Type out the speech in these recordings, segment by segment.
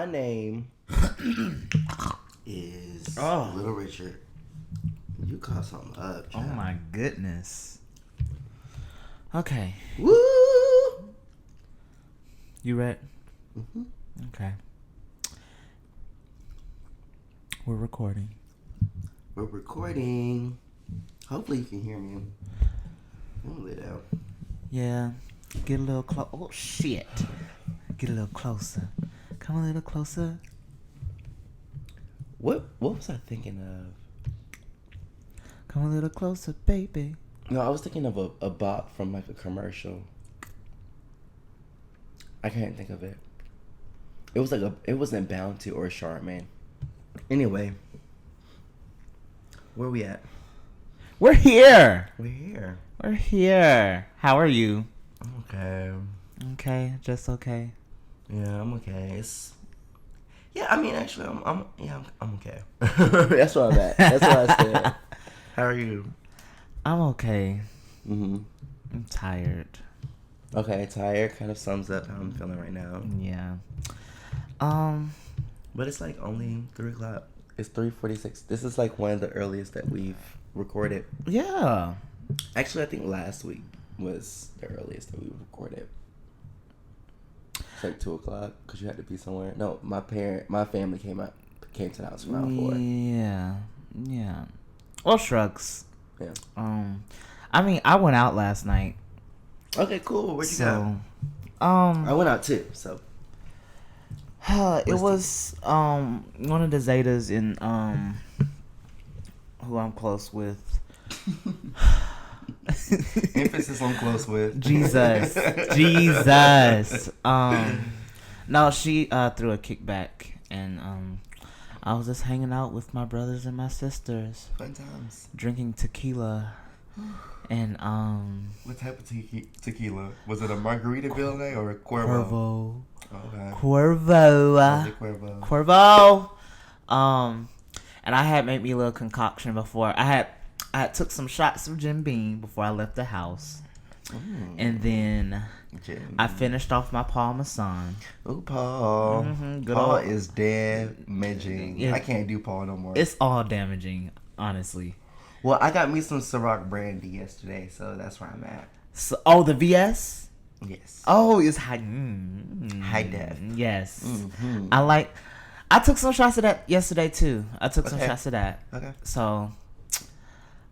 name is Little Richard. You caught something up, child. Oh my goodness. Okay. Woo! You ready? Mm-hmm. Okay. We're recording. We're recording. Hopefully you can hear me. I'm gonna lay down. Yeah. Get a little close. Oh shit. Get a little closer. Come a little closer. What was I thinking of? Come a little closer, baby. No, I was thinking of a bot from like a commercial. I can't think of it. It was like it wasn't Bounty or Charmin. Anyway, where we at? We're here. We're here. We're here. How are you? Okay. Okay, just okay. Yeah, I'm okay. I mean, actually, I'm okay. That's where I'm at. That's what I said. How are you? I'm okay. Mm-hmm. I'm tired. Okay, tired kind of sums up how I'm feeling right now. Yeah. But it's like only 3 o'clock. It's 3:46. This is like one of the earliest that we've recorded. Yeah. Actually, I think last week was the earliest that we recorded. It's like 2 o'clock because you had to be somewhere. No, my family came to the house around 4. Yeah. Well, shrugs. Yeah. I mean, I went out last night. Okay, cool. Where'd you go? I went out too. So. It was one of the Zetas in who I'm close with. Emphasis on close with. Jesus. No, she threw a kickback, and I was just hanging out with my brothers and my sisters. Fun times. Drinking tequila, and What type of tequila? Was it a Margaritaville or a Cuervo? Okay. Cuervo. And I had made me a little concoction before. I had took some shots of Jim Beam before I left the house. And then I finished off my Parmesan. Oh, Paul. Mm-hmm, Paul is damaging. Yeah. I can't do Paul no more. It's all damaging, honestly. Well, I got me some Ciroc brandy yesterday, so that's where I'm at. So, the VS? Yes. Oh, it's high. High def. Yes. Mm-hmm. I took some shots of that yesterday, too. Some shots of that. Okay. So,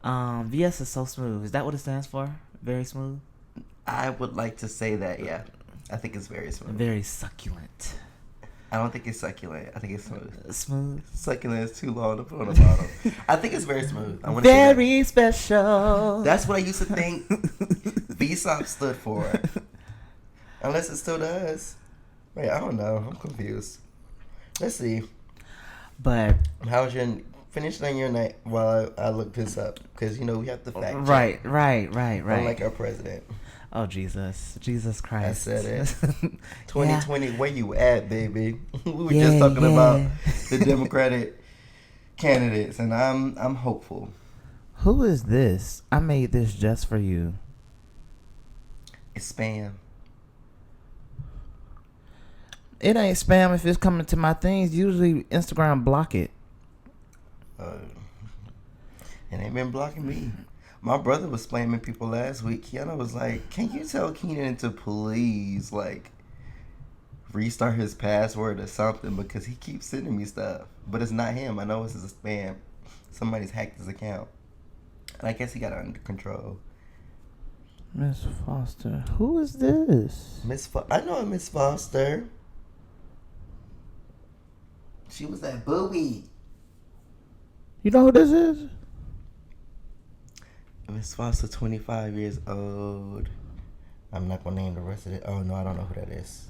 VS is so smooth. Is that what it stands for? Very smooth? I would like to say that, yeah. I think it's very smooth. Very succulent. I don't think it's succulent. I think it's smooth. Smooth? Succulent is too long to put on a bottle. I think it's very smooth. Very special. That's what I used to think VSOP stood for. Unless it still does. Wait, I don't know. I'm confused. Let's see. But how's your finish on your night while I look this up? Because, we have to fact check. Right. Unlike our president. Oh, Jesus Christ. I said it. 2020, where you at, baby? We were just talking about the Democratic candidates, and I'm hopeful. Who is this? I made this just for you. It's spam. It ain't spam if it's coming to my things. Usually Instagram block it. And they been blocking me. My brother was spamming people last week. Kiana was like, can you tell Keenan to please, restart his password or something? Because he keeps sending me stuff. But it's not him. I know it's a spam. Somebody's hacked his account. And I guess he got it under control. Miss Foster. Who is this? I know Miss Foster. She was that booby. You know who this is? Miss Foster, 25 years old. I'm not going to name the rest of it. Oh, no, I don't know who that is.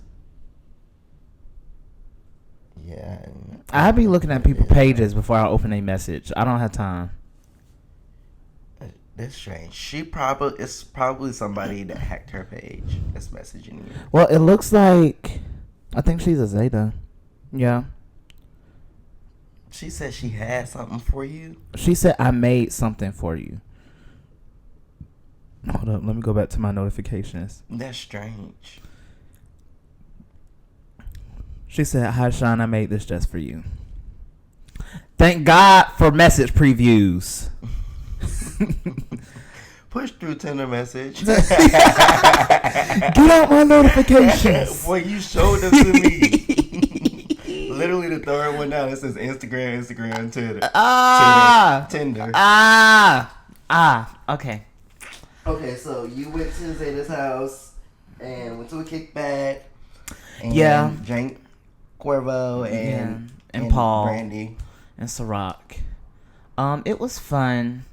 Yeah. I be looking at people's pages before I open a message. I don't have time. That's strange. It's probably somebody that hacked her page that's messaging you. Well, it looks like, I think she's a Zeta. Yeah. She said she had something for you. She said, I made something for you. Hold up. Let me go back to my notifications. That's strange. She said, "Hi, Sean. I made this just for you." Thank God for message previews. Push through Tinder message. Get out my notifications. Boy, you showed them to me. Literally the third one down. It says Instagram, Tinder. Tinder. Okay. Okay, so you went to Zeta's house and went to a kickback. And drank Cuervo and Paul. Brandy. And Ciroc. It was fun.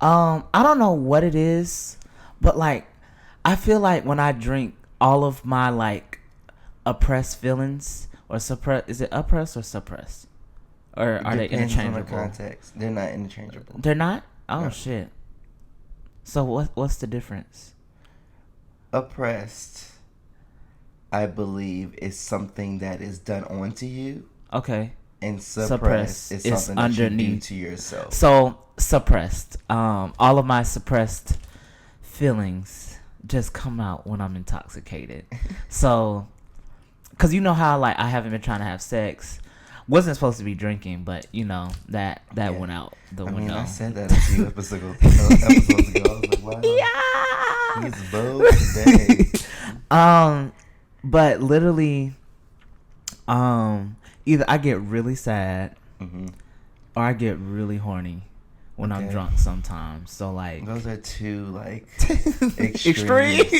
I don't know what it is, but like, I feel like when I drink, all of my like oppressed feelings or suppress, is it oppressed or suppressed? Or are they interchangeable? On the context. They're not interchangeable. They're not? Oh, no. Shit. So what's the difference? Oppressed, I believe, is something that is done onto you. Okay. And suppressed is something that you do to yourself. So suppressed. All of my suppressed feelings just come out when I'm intoxicated. So, because you know how like I haven't been trying to have sex. Wasn't supposed to be drinking, but you know that went out the window. I said that a few episodes ago. I was like, wow. Yeah. He's bold today. But literally, either I get really sad, or I get really horny when I'm drunk sometimes. So like, those are two like extremes.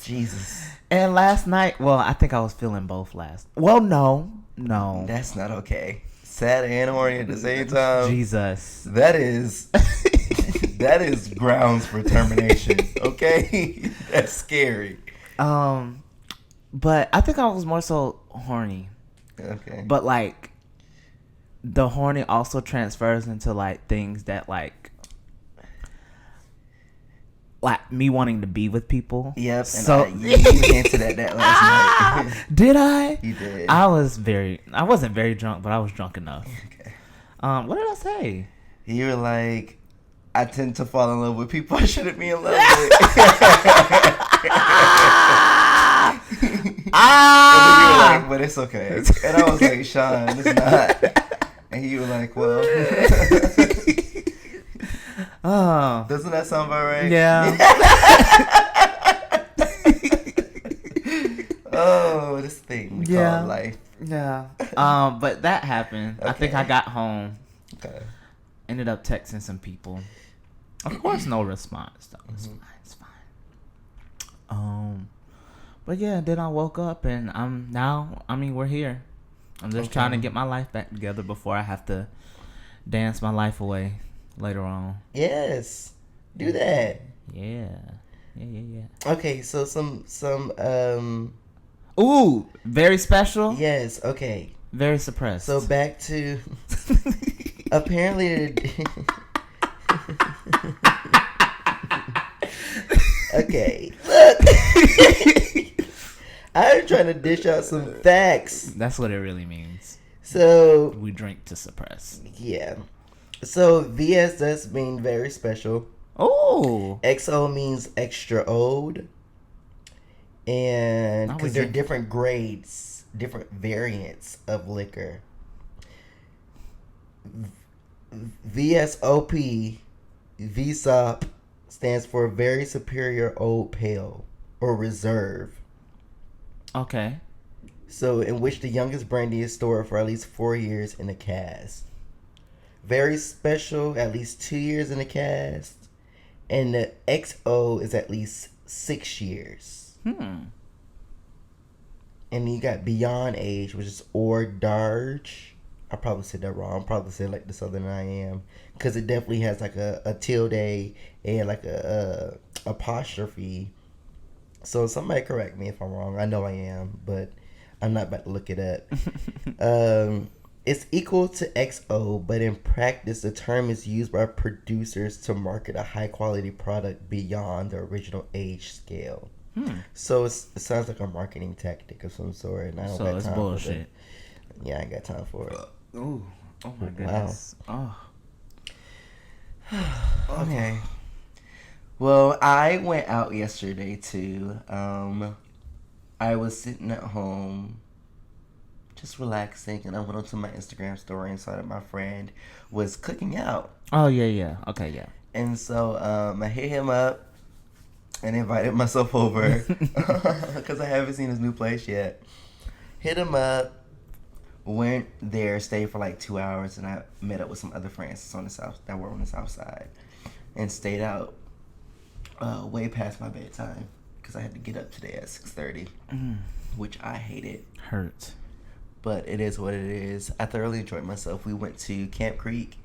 Jesus. And last night, well, I think I was feeling both last. Well, no. That's not okay. Sad and horny at the same time. Jesus. That is grounds for termination. Okay? That's scary. But I think I was more so horny. Okay. But like the horny also transfers into like things that like me wanting to be with people. Yep. So you hinted at that last night. Did I? You did. I wasn't very drunk, but I was drunk enough. Okay. What did I say? You were like, I tend to fall in love with people I shouldn't be in love with. And then you were like, but it's okay. And I was like, Sean, it's not. And you were like, well. Doesn't that sound about right? Yeah. Oh, this thing we call life. Yeah. But that happened. Okay. I think I got home. Okay. Ended up texting some people. Of course, no response though. It's fine. It's fine. But yeah, then I woke up and we're here. I'm just trying to get my life back together before I have to dance my life away later on. Yes. Do that. Yeah. Okay, so some Ooh, very special? Yes, okay. Very suppressed. So back to apparently okay. Look. I'm trying to dish out some facts. That's what it really means. So we drink to suppress. Yeah. So VS does mean very special. Oh. XO means extra old. And because there are different grades, different variants of liquor. VSOP, VSOP stands for very superior old pale or reserve. Okay. So in which the youngest brandy is stored for at least 4 years in a cask. Very special, at least 2 years in a cask. And the XO is at least 6 years. And then you got beyond age, which is hors d'arge. I probably said that wrong. I probably said like the Southern I am. Because it definitely has like a tilde and like a apostrophe. So somebody correct me if I'm wrong. I know I am, but I'm not about to look it up. It's equal to XO, but in practice, the term is used by producers to market a high-quality product beyond the original age scale. So it sounds like a marketing tactic of some sort, and I don't got time bullshit. for it. Yeah, I ain't got time for it. Oh my goodness. Wow. Oh. Okay. Well, I went out yesterday too. I was sitting at home just relaxing, and I went onto my Instagram story and saw that my friend was cooking out. Oh yeah. Okay, yeah. And so I hit him up and invited myself over because I haven't seen his new place yet. Hit him up, went there, stayed for like 2 hours, and I met up with some other friends on the south that were on the south side, and stayed out way past my bedtime because I had to get up today at 6:30, which I hated. Hurt. But it is what it is. I thoroughly enjoyed myself. We went to Camp Creek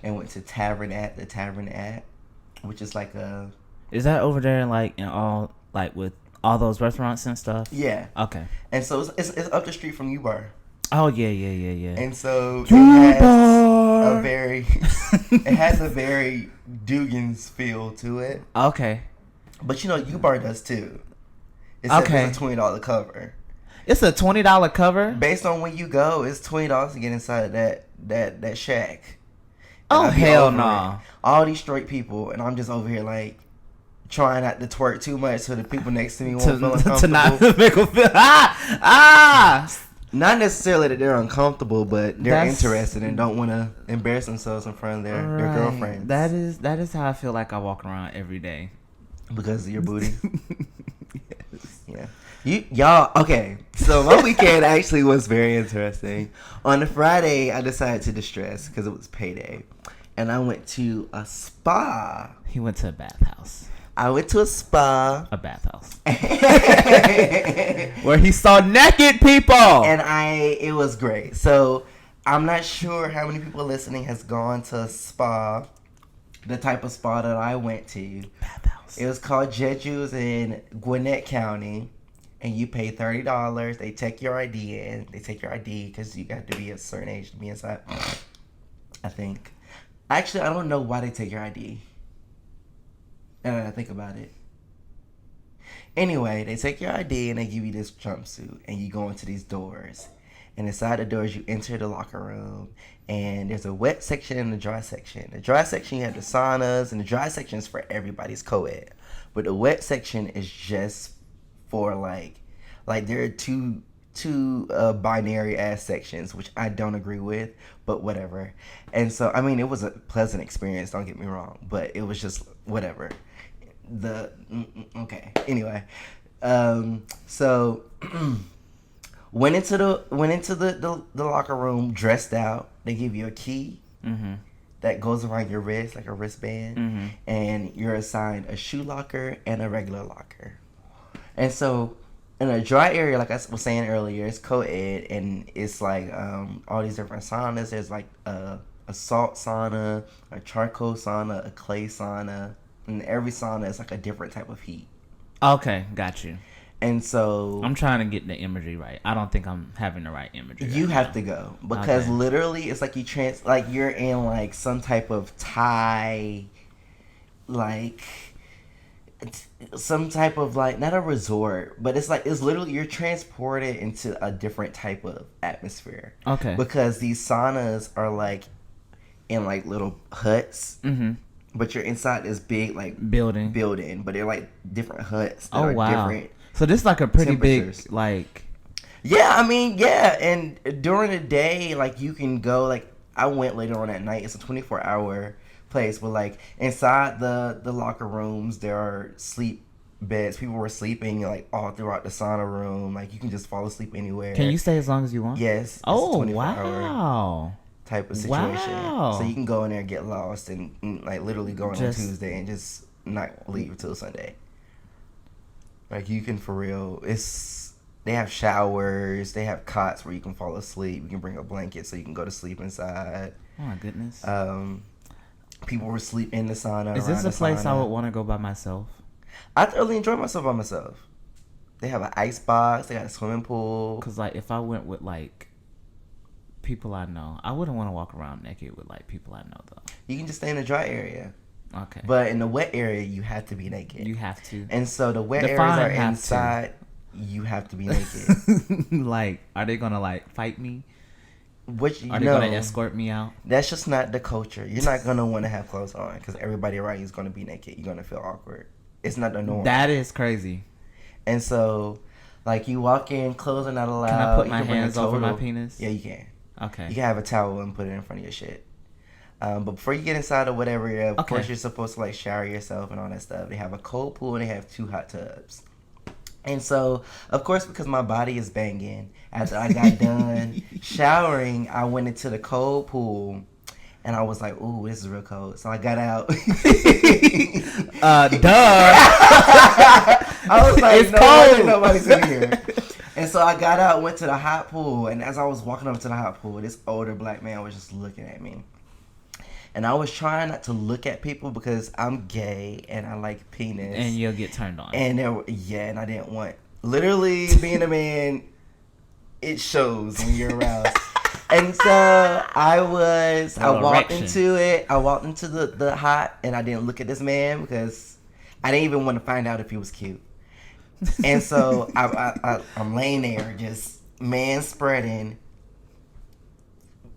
and went to the Tavern at, which is like a... Is that over there, like, in all, like, with all those restaurants and stuff? Yeah. Okay. And so it's up the street from U-Bar. Oh, yeah. And so it has a very Dugan's feel to it. Okay. But you know, U-Bar does too. It's a $20 cover. It's a $20 cover? Based on when you go, it's $20 to get inside that shack. Oh, hell no. All these straight people, and I'm just over here like trying not to twerk too much so the people next to me won't feel uncomfortable. To not make them feel not necessarily that they're uncomfortable, but they're interested and don't want to embarrass themselves in front of their girlfriends. That is how I feel like I walk around every day. Because of your booty? Yes. Yeah. Y'all, okay, so my weekend actually was very interesting. On the Friday, I decided to distress because it was payday. And I went to a spa. He went to a bathhouse. I went to a spa. A bathhouse. Where he saw naked people. And it was great. So, I'm not sure how many people listening has gone to a spa. The type of spa that I went to. Bathhouse. It was called Jeju's in Gwinnett County. And you pay $30. They take your ID in. They take your ID because you got to be a certain age to be inside. I think. Actually, I don't know why they take your ID. Now that I think about it. Anyway, they take your ID and they give you this jumpsuit. And you go into these doors. And inside the doors, you enter the locker room. And there's a wet section and a dry section. The dry section, you have the saunas. And the dry section is for everybody's co-ed. But the wet section is just for like there are two binary ass sections, which I don't agree with, but whatever. And so I mean, it was a pleasant experience, don't get me wrong, but it was just whatever. Okay, anyway, so went into the locker room dressed out. They give you a key that goes around your wrist like a wristband, and you're assigned a shoe locker and a regular locker. And so, in a dry area, like I was saying earlier, it's co-ed, and it's like all these different saunas. There's like a salt sauna, a charcoal sauna, a clay sauna, and every sauna is like a different type of heat. Okay, got you. And so... I'm trying to get the imagery right. I don't think I'm having the right imagery. You have to go. Because literally, it's like you're in like some type of Thai, like... some type of like, not a resort, but it's literally you're transported into a different type of atmosphere. Okay. Because these saunas are like in like little huts, but you're inside this big like building, but they're like different huts that are different. So this is like a pretty big like. Yeah, I mean, yeah, and during the day, like you can go. Like I went later on at night. It's a 24-hour place, but like inside the locker rooms there are sleep beds. People were sleeping like all throughout the sauna room. Like you can just fall asleep anywhere. Can you stay as long as you want? Yes. Oh, wow. Type of situation. Wow. So you can go in there and get lost and like literally go in on Tuesday and just not leave until Sunday. Like you can for real. They have showers. They have cots where you can fall asleep. You can bring a blanket so you can go to sleep inside. Oh my goodness. People were asleep in the sauna. Is this a place I would want to go by myself? I thoroughly enjoy myself by myself. They have an ice box. They got a swimming pool. Because like if I went with like people I know, I wouldn't want to walk around naked with like people I know though. You can just stay in the dry area. Okay. But in the wet area, you have to be naked. You have to. And so the wet areas are inside. You have to be naked. Like, are they gonna like fight me? Are they gonna escort me out? That's just not the culture. You're not gonna want to have clothes on because everybody around you is gonna be naked. You're gonna feel awkward. It's not the norm. That is crazy. And so, Like, you walk in, clothes are not allowed. Can I put my You can bring a hands over my total- penis? Yeah, you can. Okay. You can have a towel and put it in front of your shit. But before you get inside or whatever, of course you're supposed to like shower yourself and all that stuff. They have a cold pool and they have 2 hot tubs. And so, of course, because my body is banging, after I got done showering, I went into the cold pool. And I was like, ooh, this is real cold. So I got out. Duh. I was like, it's cold. Nobody's in here. And so I got out, went to the hot pool. And as I was walking up to the hot pool, this older black man was just looking at me. And I was trying not to look at people because I'm gay and I like penis. And you'll get turned on. And and I didn't want. Literally, being a man, it shows when you're aroused. And so I walked into it. I walked into the hot, and I didn't look at this man because I didn't even want to find out if he was cute. And so I'm laying there, just man spreading,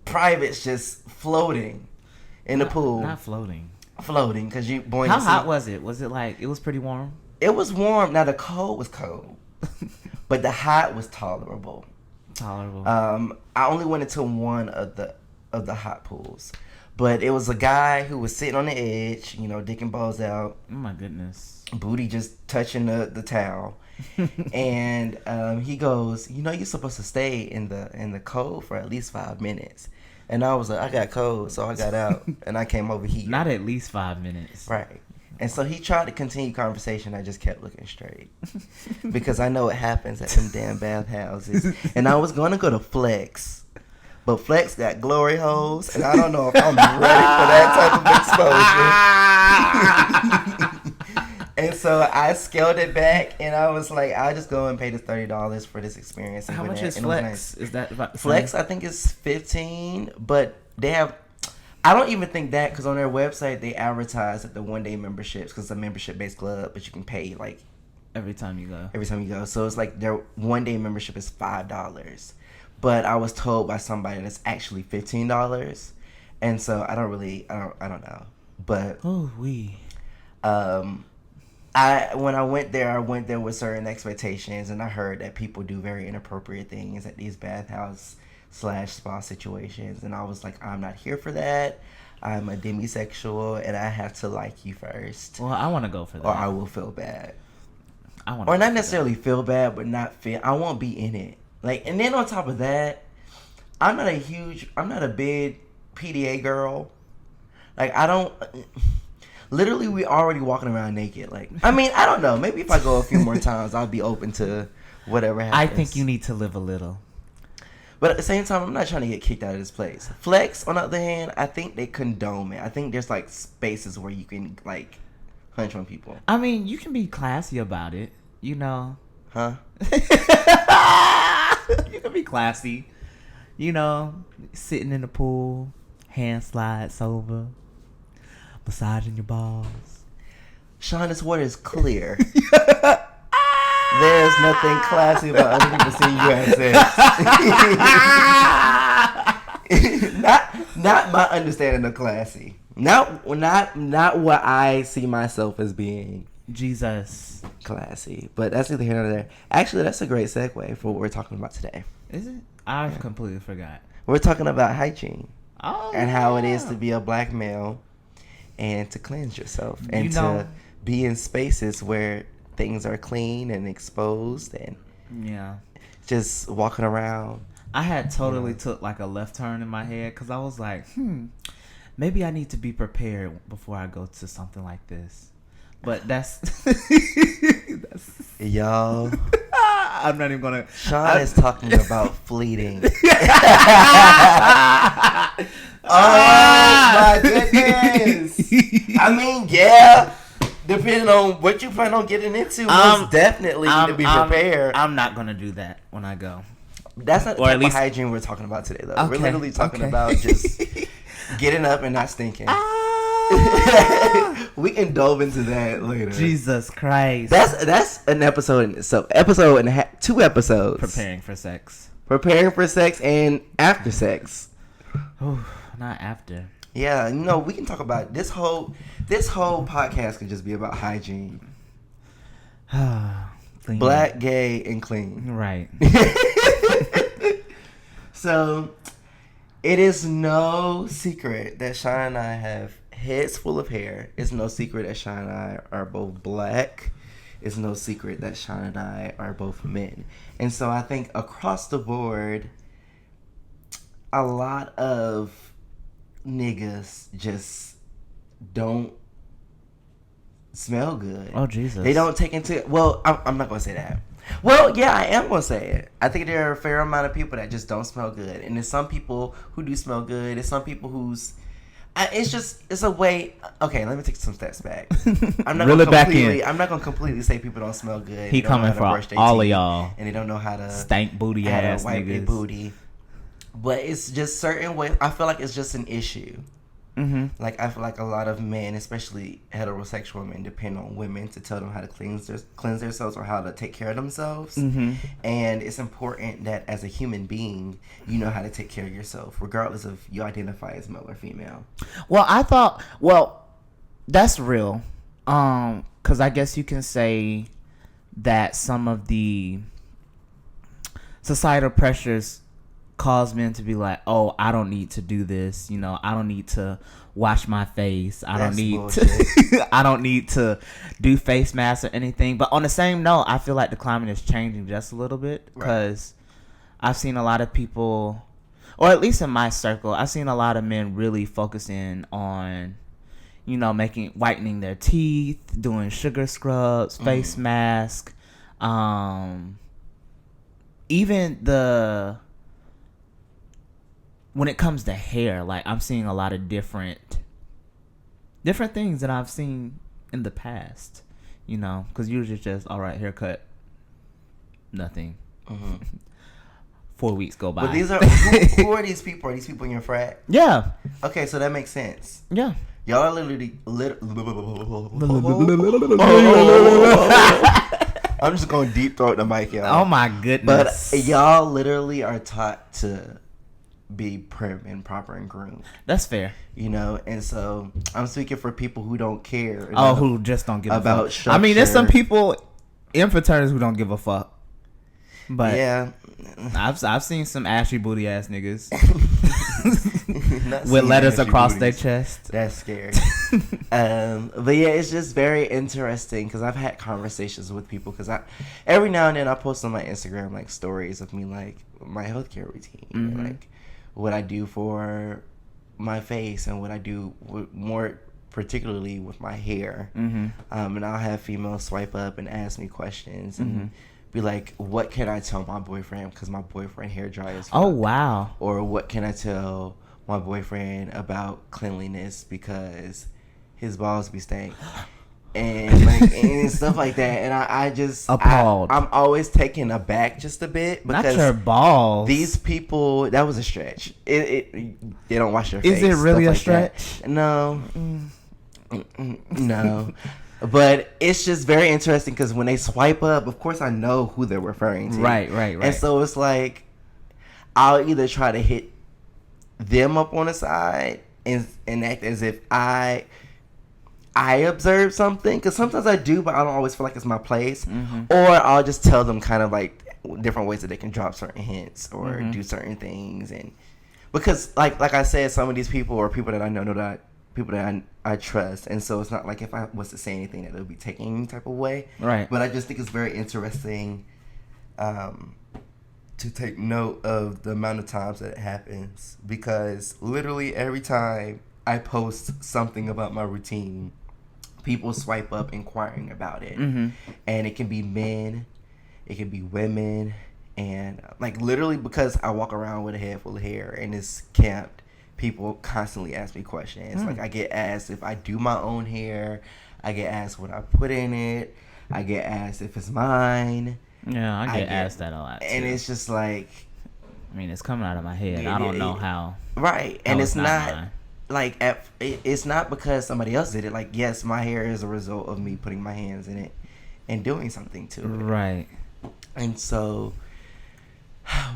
privates just floating in the pool. Not floating. Floating, because you boy. How hot was it? Was it like it was pretty warm? It was warm. Now the cold was cold, but the hot was tolerable. I only went into one of the hot pools, but it was a guy who was sitting on the edge, dick and balls out. Oh my goodness. Booty just touching the towel. And he goes, you're supposed to stay in the cold for at least 5 minutes. And I was like, I got cold, so I got out and I came over here. Not at least 5 minutes. Right. And so he tried to continue conversation. I just kept looking straight. Because I know what happens at them damn bathhouses. And I was going to go to Flex. But Flex got glory holes. And I don't know if I'm ready for that type of exposure. And so I scaled it back. And I was like, I'll just go and pay the $30 for this experience. How much is Flex? Is that about Flex, I think, is $15. But they have... I don't even think that, because on their website they advertise that the 1-day memberships, because it's a membership-based club, but you can pay like every time you go. So it's like their 1-day membership is $5, but I was told by somebody that's actually $15, and so I don't know. But when I went there with certain expectations, and I heard that people do very inappropriate things at these bathhouse/spa situations, and I was like, I'm not here for that. I'm a demisexual and I have to like you first. Well, I want to go for that. Or I will feel bad. Or not necessarily feel bad, but not feel. I won't be in it. Like, and then on top of that, I'm not a big PDA girl. Like, I don't. Literally, we already walking around naked. Like, I mean, I don't know. Maybe if I go a few more times, I'll be open to whatever happens. I think you need to live a little. But at the same time, I'm not trying to get kicked out of this place. Flex, on the other hand, I think they condone it. I think there's like spaces where you can like hunch on people. I mean, you can be classy about it, Huh? You can be classy. Sitting in the pool, hand slides over, massaging your balls. Sean, this water is clear. There's nothing classy about other people seeing you have sex. Not my understanding of classy. Not what I see myself as being. Jesus. Classy. But that's neither here nor there. Actually, that's a great segue for what we're talking about today. Is it? I completely forgot. We're talking about hygiene. Oh, and how it is to be a black male and to cleanse yourself. And to be in spaces where things are clean and exposed and just walking around. I had totally took like a left turn in my head because I was like, maybe I need to be prepared before I go to something like this. But that's y'all. I'm not even gonna. Sean is talking about fleeting. Oh my goodness! I mean, yeah. Depending on what you plan on getting into, most definitely need to be prepared. I'm not gonna do that when I go. That's not the type of hygiene we're talking about today, though. Okay, we're literally talking about just getting up and not stinking. We can delve into that later. Jesus Christ. That's an episode in itself. 2 episodes. Preparing for sex and after sex. Oh, not after. Yeah, we can talk about this whole podcast could just be about hygiene. Clean. Black, gay, and clean. Right. So, it is no secret that Sean and I have heads full of hair. It's no secret that Sean and I are both black. It's no secret that Sean and I are both men. And so I think across the board, a lot of niggas just don't smell good. Oh, Jesus. They don't take into... Well, I'm not going to say that. Well, yeah, I am going to say it. I think there are a fair amount of people that just don't smell good. And there's some people who do smell good. There's some people who's... It's a way... Okay, let me take some steps back. I'm not I'm not going to completely say people don't smell good. He coming for all of y'all. And they don't know how to... Stank booty ass wipe their niggas. booty. But it's just certain ways... I feel like it's just an issue. Mm-hmm. Like, I feel like a lot of men, especially heterosexual men, depend on women to tell them how to cleanse themselves or how to take care of themselves. Mm-hmm. And it's important that as a human being, you know how to take care of yourself, regardless of you identify as male or female. Well, I thought, that's real. Because I guess you can say that some of the societal pressures cause men to be like, oh, I don't need to do this. I don't need to wash my face. I don't need to do face masks or anything. But on the same note, I feel like the climate is changing just a little bit because I've seen a lot of people, or at least in my circle, I've seen a lot of men really focusing on, whitening their teeth, doing sugar scrubs, face mask, even when it comes to hair, like I'm seeing a lot of different things that I've seen in the past, because usually it's just, all right, haircut, nothing. 4 weeks go by. But these are who are these people? Are these people in your frat? Yeah. Okay, so that makes sense. Yeah. Y'all are literally I'm just going to deep throat the mic, y'all. Oh my goodness. But y'all literally are taught to be prim and proper and groomed. That's fair. And so I'm speaking for people who don't care. Who just don't give about a fuck. Structure. I mean, there's some people in fraternities who don't give a fuck. But yeah, I've seen some ashy booty ass niggas with letters across their chest. That's scary. But yeah, it's just very interesting because I've had conversations with people because every now and then I post on my Instagram like stories of me like my healthcare routine, and, like what I do for my face and what I do more particularly with my hair. And I'll have females swipe up and ask me questions and be like, what can I tell my boyfriend because my boyfriend hair dries? Oh wow. Or what can I tell my boyfriend about cleanliness because his balls be stank? And and stuff like that, and I just appalled. I'm always taken aback just a bit because not your balls. These people, that was a stretch. They don't wash their face. Is it really a like stretch? That. No, no. But it's just very interesting because when they swipe up, of course I know who they're referring to. Right. And so it's like I'll either try to hit them up on the side and act as if I observe something, because sometimes I do, but I don't always feel like it's my place. Or I'll just tell them kind of like different ways that they can drop certain hints or do certain things. And because like I said, some of these people are people that I know that people that I trust, and so it's not like if I was to say anything that they'll be taking any type of way. Right. But I just think it's very interesting to take note of the amount of times that it happens, because literally every time I post something about my routine, people swipe up inquiring about it. And it can be men, it can be women, and like literally because I walk around with a head full of hair in this camp, people constantly ask me questions. Like I get asked if I do my own hair, I get asked what I put in it, I get asked if it's mine. Yeah, I get asked that a lot too. And it's just like, I mean, it's coming out of my head. I don't know how. Right. And it's not mine. Like it's not because somebody else did it. Like, yes, my hair is a result of me putting my hands in it and doing something to it. Right. And so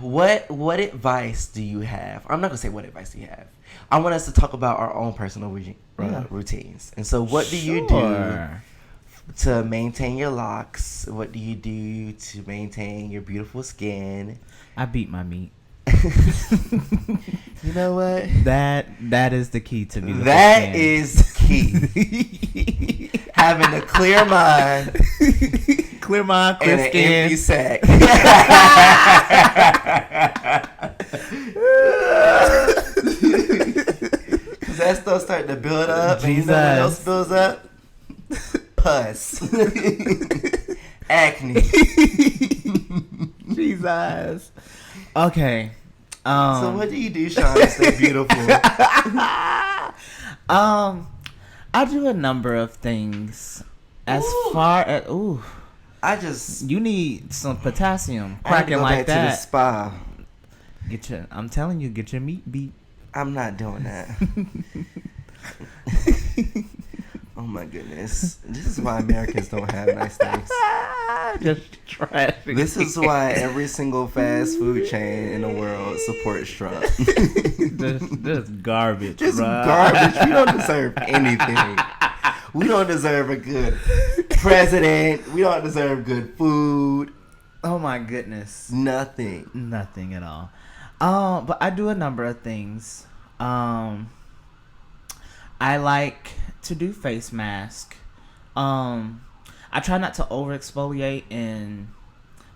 what advice do you have? I'm not gonna say what advice do you have. I want us to talk about our own personal routines. And so what do you do to maintain your locks? What do you do to maintain your beautiful skin? I beat my meat. You know what? That is the key to beautiful That skin. is key. Having a clear mind. Clear mind, clear And an skin. empty sack. Cause that stuff starting to build up. And you know what else builds up? Pus. Acne. Jesus. Okay. So what do you do, Sean, to stay beautiful? I do a number of things. As far as you need some potassium. Cracking like that. To the spa. I'm telling you, get your meat beat. I'm not doing that. Oh my goodness. This is why Americans don't have nice things. Just trash. This is why every single fast food chain in the world supports Trump. just garbage. Just bruh. garbage. We don't deserve anything. We don't deserve a good president. We don't deserve good food. Oh my goodness. Nothing. Nothing at all. But I do a number of things. I like to do face mask. I try not to over exfoliate and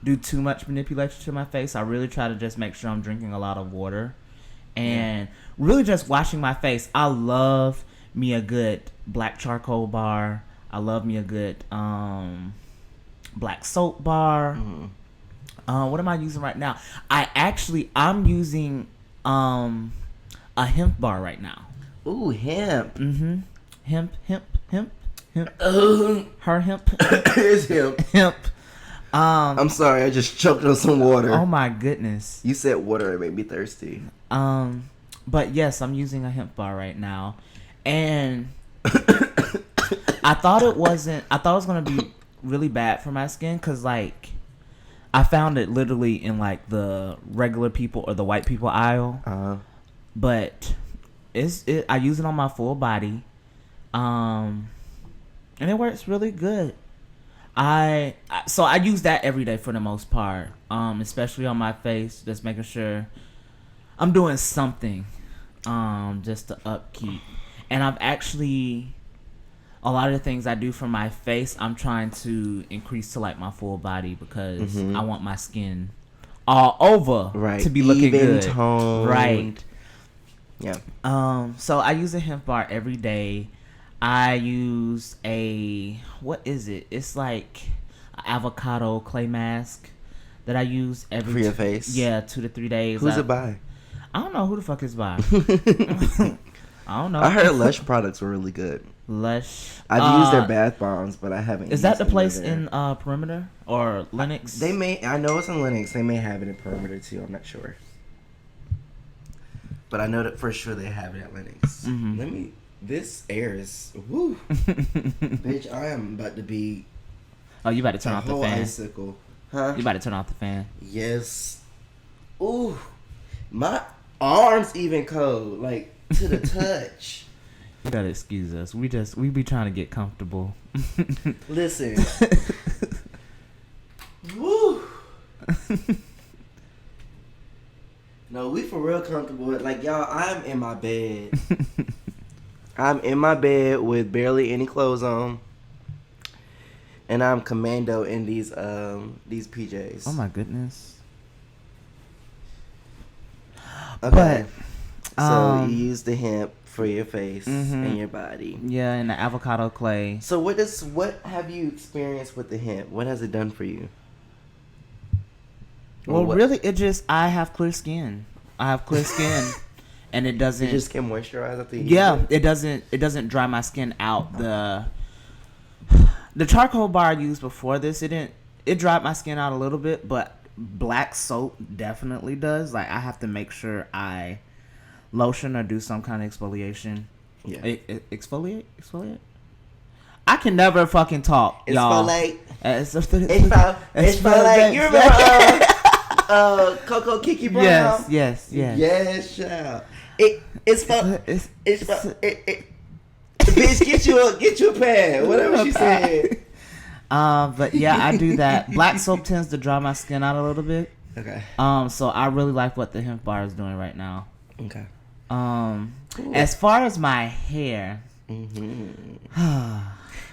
do too much manipulation to my face. I really try to just make sure I'm drinking a lot of water and really just washing my face. I love me a good black charcoal bar. I love me a good black soap bar. Mm-hmm. What am I using right now? I'm using a hemp bar right now. Ooh, hemp. Mm-hmm. Hemp. Her hemp. It's hemp. Hemp. I'm sorry, I just choked on some water. Oh my goodness. You said water, it made me thirsty. But yes, I'm using a hemp bar right now. And I thought it was gonna be really bad for my skin, cause like I found it literally in like the regular people or the white people aisle. But I use it on my full body. And it works really good. So I use that every day for the most part. Especially on my face, just making sure I'm doing something just to upkeep. And I've actually, a lot of the things I do for my face, I'm trying to increase to like my full body, because I want my skin all over to be looking even good. Toned. Right. Yeah. So I use a hemp bar every day. I use what is it? It's like an avocado clay mask that I use every for your face. Yeah, 2 to 3 days. Who's it by? I don't know who the fuck is by. I don't know. I heard Lush products were really good. Lush. I've used their bath bombs, but I haven't. Is that the place in Perimeter or Lenox? They may. I know it's in Lenox. They may have it in Perimeter too. I'm not sure. But I know that for sure they have it at Lenox. Mm-hmm. This air is woo, bitch. I am about to be. Oh, you about to turn off the fan? Icicle, huh? You about to turn off the fan? Yes. Ooh, my arms even cold, like to the touch. You gotta excuse us. We be trying to get comfortable. Listen. Woo. No, we for real comfortable. Like, y'all, I'm in my bed. I'm in my bed with barely any clothes on. And I'm commando in these PJs. Oh my goodness. Okay. But so you use the hemp for your face and your body. Yeah, and the avocado clay. So what have you experienced with the hemp? What has it done for you? Well, really, I have clear skin. And it doesn't. You just get moisturized after you use it? It doesn't dry my skin out. The charcoal bar I used before this, it dried my skin out a little bit, but black soap definitely does. Like, I have to make sure I lotion or do some kind of exfoliation. Yeah. Exfoliate? I can never fucking talk, y'all. Exfoliate. You remember Coco Kiki Brown? Yes. Yes, child. Bitch, get you a pad. Whatever she said. But yeah, I do that. Black soap tends to dry my skin out a little bit. Okay. So I really like what the hemp bar is doing right now. Okay. Cool. As far as my hair. Mm-hmm.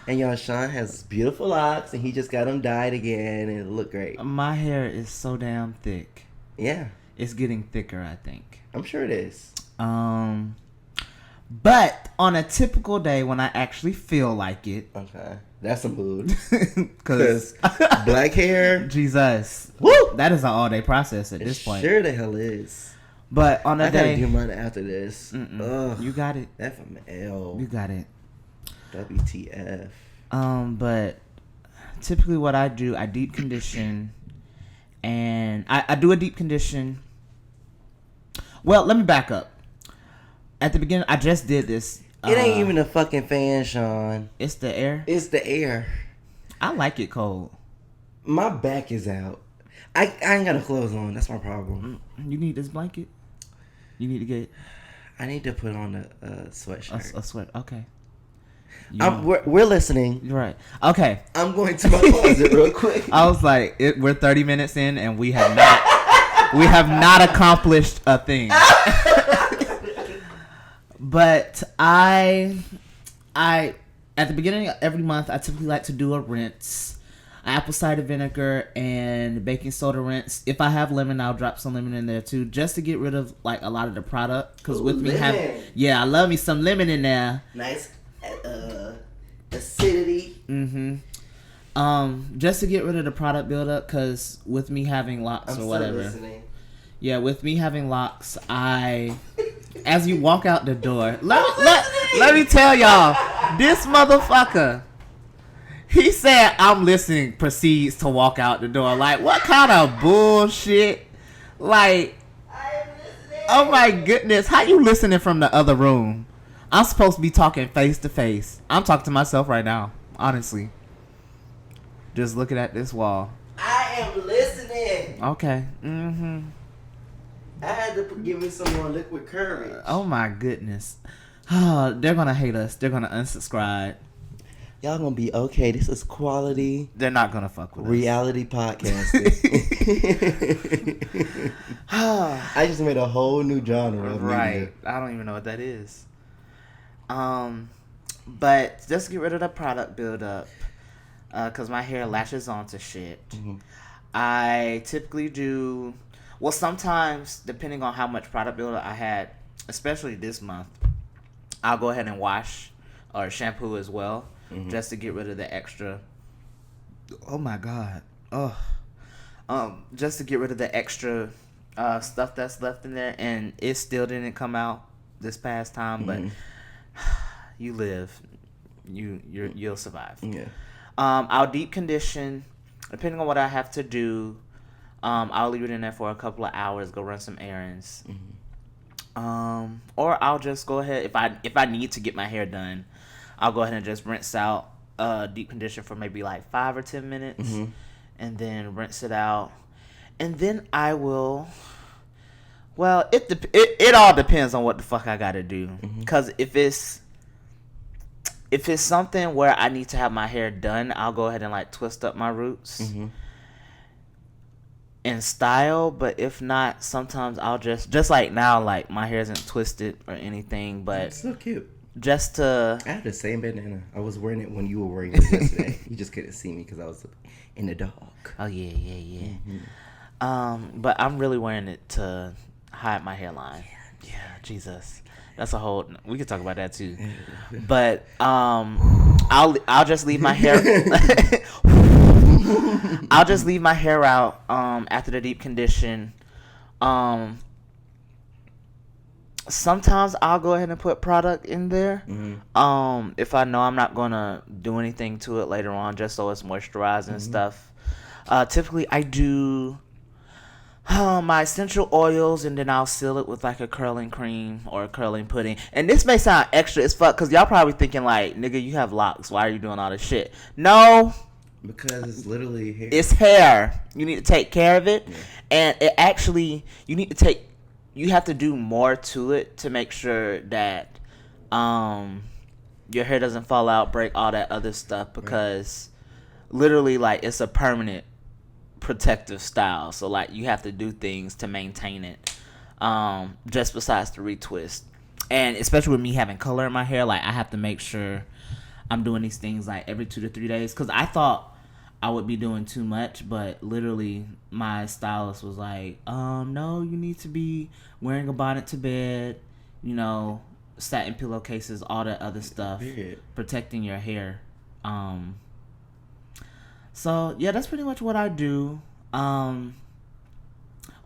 And y'all, Sean has beautiful locks, and he just got them dyed again, and it look great. My hair is so damn thick. Yeah. It's getting thicker, I think. I'm sure it is. But on a typical day when I actually feel like it. Okay. That's a mood. Because black hair. Jesus. Woo! That is an all-day process at this point. Sure the hell is. But on a day. I gotta do mine after this. Ugh. You got it. FML. You got it. WTF. But typically what I do, I deep condition. And I do a deep condition. Well, let me back up. At the beginning, I just did this. It ain't even a fucking fan, Sean. It's the air? It's the air. I like it cold. My back is out. I ain't got no clothes on. That's my problem. You need this blanket? You need to get... I need to put on a sweatshirt. A sweat. Okay. We're listening. You're right. Okay. I'm going to my closet real quick. I was like, we're 30 minutes in and we have not accomplished a thing. But I at the beginning of every month, I typically like to do a rinse. Apple cider vinegar and baking soda rinse. If I have lemon, I'll drop some lemon in there too, just to get rid of like a lot of the product. Because with me I love me some lemon in there. Nice acidity. Just to get rid of the product buildup. Because with me having locks or whatever. Listening. Yeah, with me having locks, as you walk out the door, let me tell y'all, this motherfucker. He said, I'm listening, proceeds to walk out the door. Like, what kind of bullshit? Like, oh my goodness. How you listening from the other room? I'm supposed to be talking face to face. I'm talking to myself right now, honestly. Just looking at this wall. I am listening. Okay. I had to give me some more liquid courage. Oh my goodness. They're going to hate us. They're going to unsubscribe. Y'all gonna be okay. This is quality. They're not gonna fuck with reality podcasting. I just made a whole new genre of media. I don't even know what that is. But just get rid of the product buildup, cause my hair latches onto shit. I typically do. Well, sometimes depending on how much product buildup I had, especially this month, I'll go ahead and wash or shampoo as well. Just to get rid of the extra. Oh my god. Just to get rid of the extra stuff that's left in there, and it still didn't come out this past time. But you live, you'll survive. Yeah. I'll deep condition, depending on what I have to do. I'll leave it in there for a couple of hours. Go run some errands. Or I'll just go ahead if I need to get my hair done. I'll go ahead and just rinse out deep condition for maybe like 5 or 10 minutes, and then rinse it out, and then I will. Well, it all depends on what the fuck I gotta do. Cause if it's something where I need to have my hair done, I'll go ahead and like twist up my roots in style. But if not, sometimes I'll just like now, like my hair isn't twisted or anything, but it's so cute. Just to... I had the same bandana. I was wearing it when you were wearing it yesterday. You just couldn't see me because I was in the dark. Oh, yeah. But I'm really wearing it to hide my hairline. Yeah, Jesus. That's a whole... We could talk about that, too. But I'll just leave my hair... I'll just leave my hair out after the deep condition. Sometimes I'll go ahead and put product in there. If I know I'm not gonna do anything to it later on, just so it's moisturized and stuff. Typically I do my essential oils, and then I'll seal it with like a curling cream or a curling pudding. And this may sound extra as fuck, because y'all probably thinking like, nigga, you have locks, why are you doing all this shit? No, because it's literally hair. It's hair. You need to take care of it. And it actually, you have to do more to it to make sure that your hair doesn't fall out, break, all that other stuff. Because literally like it's a permanent protective style. So like you have to do things to maintain it. Just besides the retwist. And especially with me having color in my hair, like I have to make sure I'm doing these things like every 2 to 3 days. Because I thought I would be doing too much, but literally my stylist was like, no, you need to be wearing a bonnet to bed, you know, satin pillowcases, all that other stuff, protecting your hair. So yeah, that's pretty much what I do. On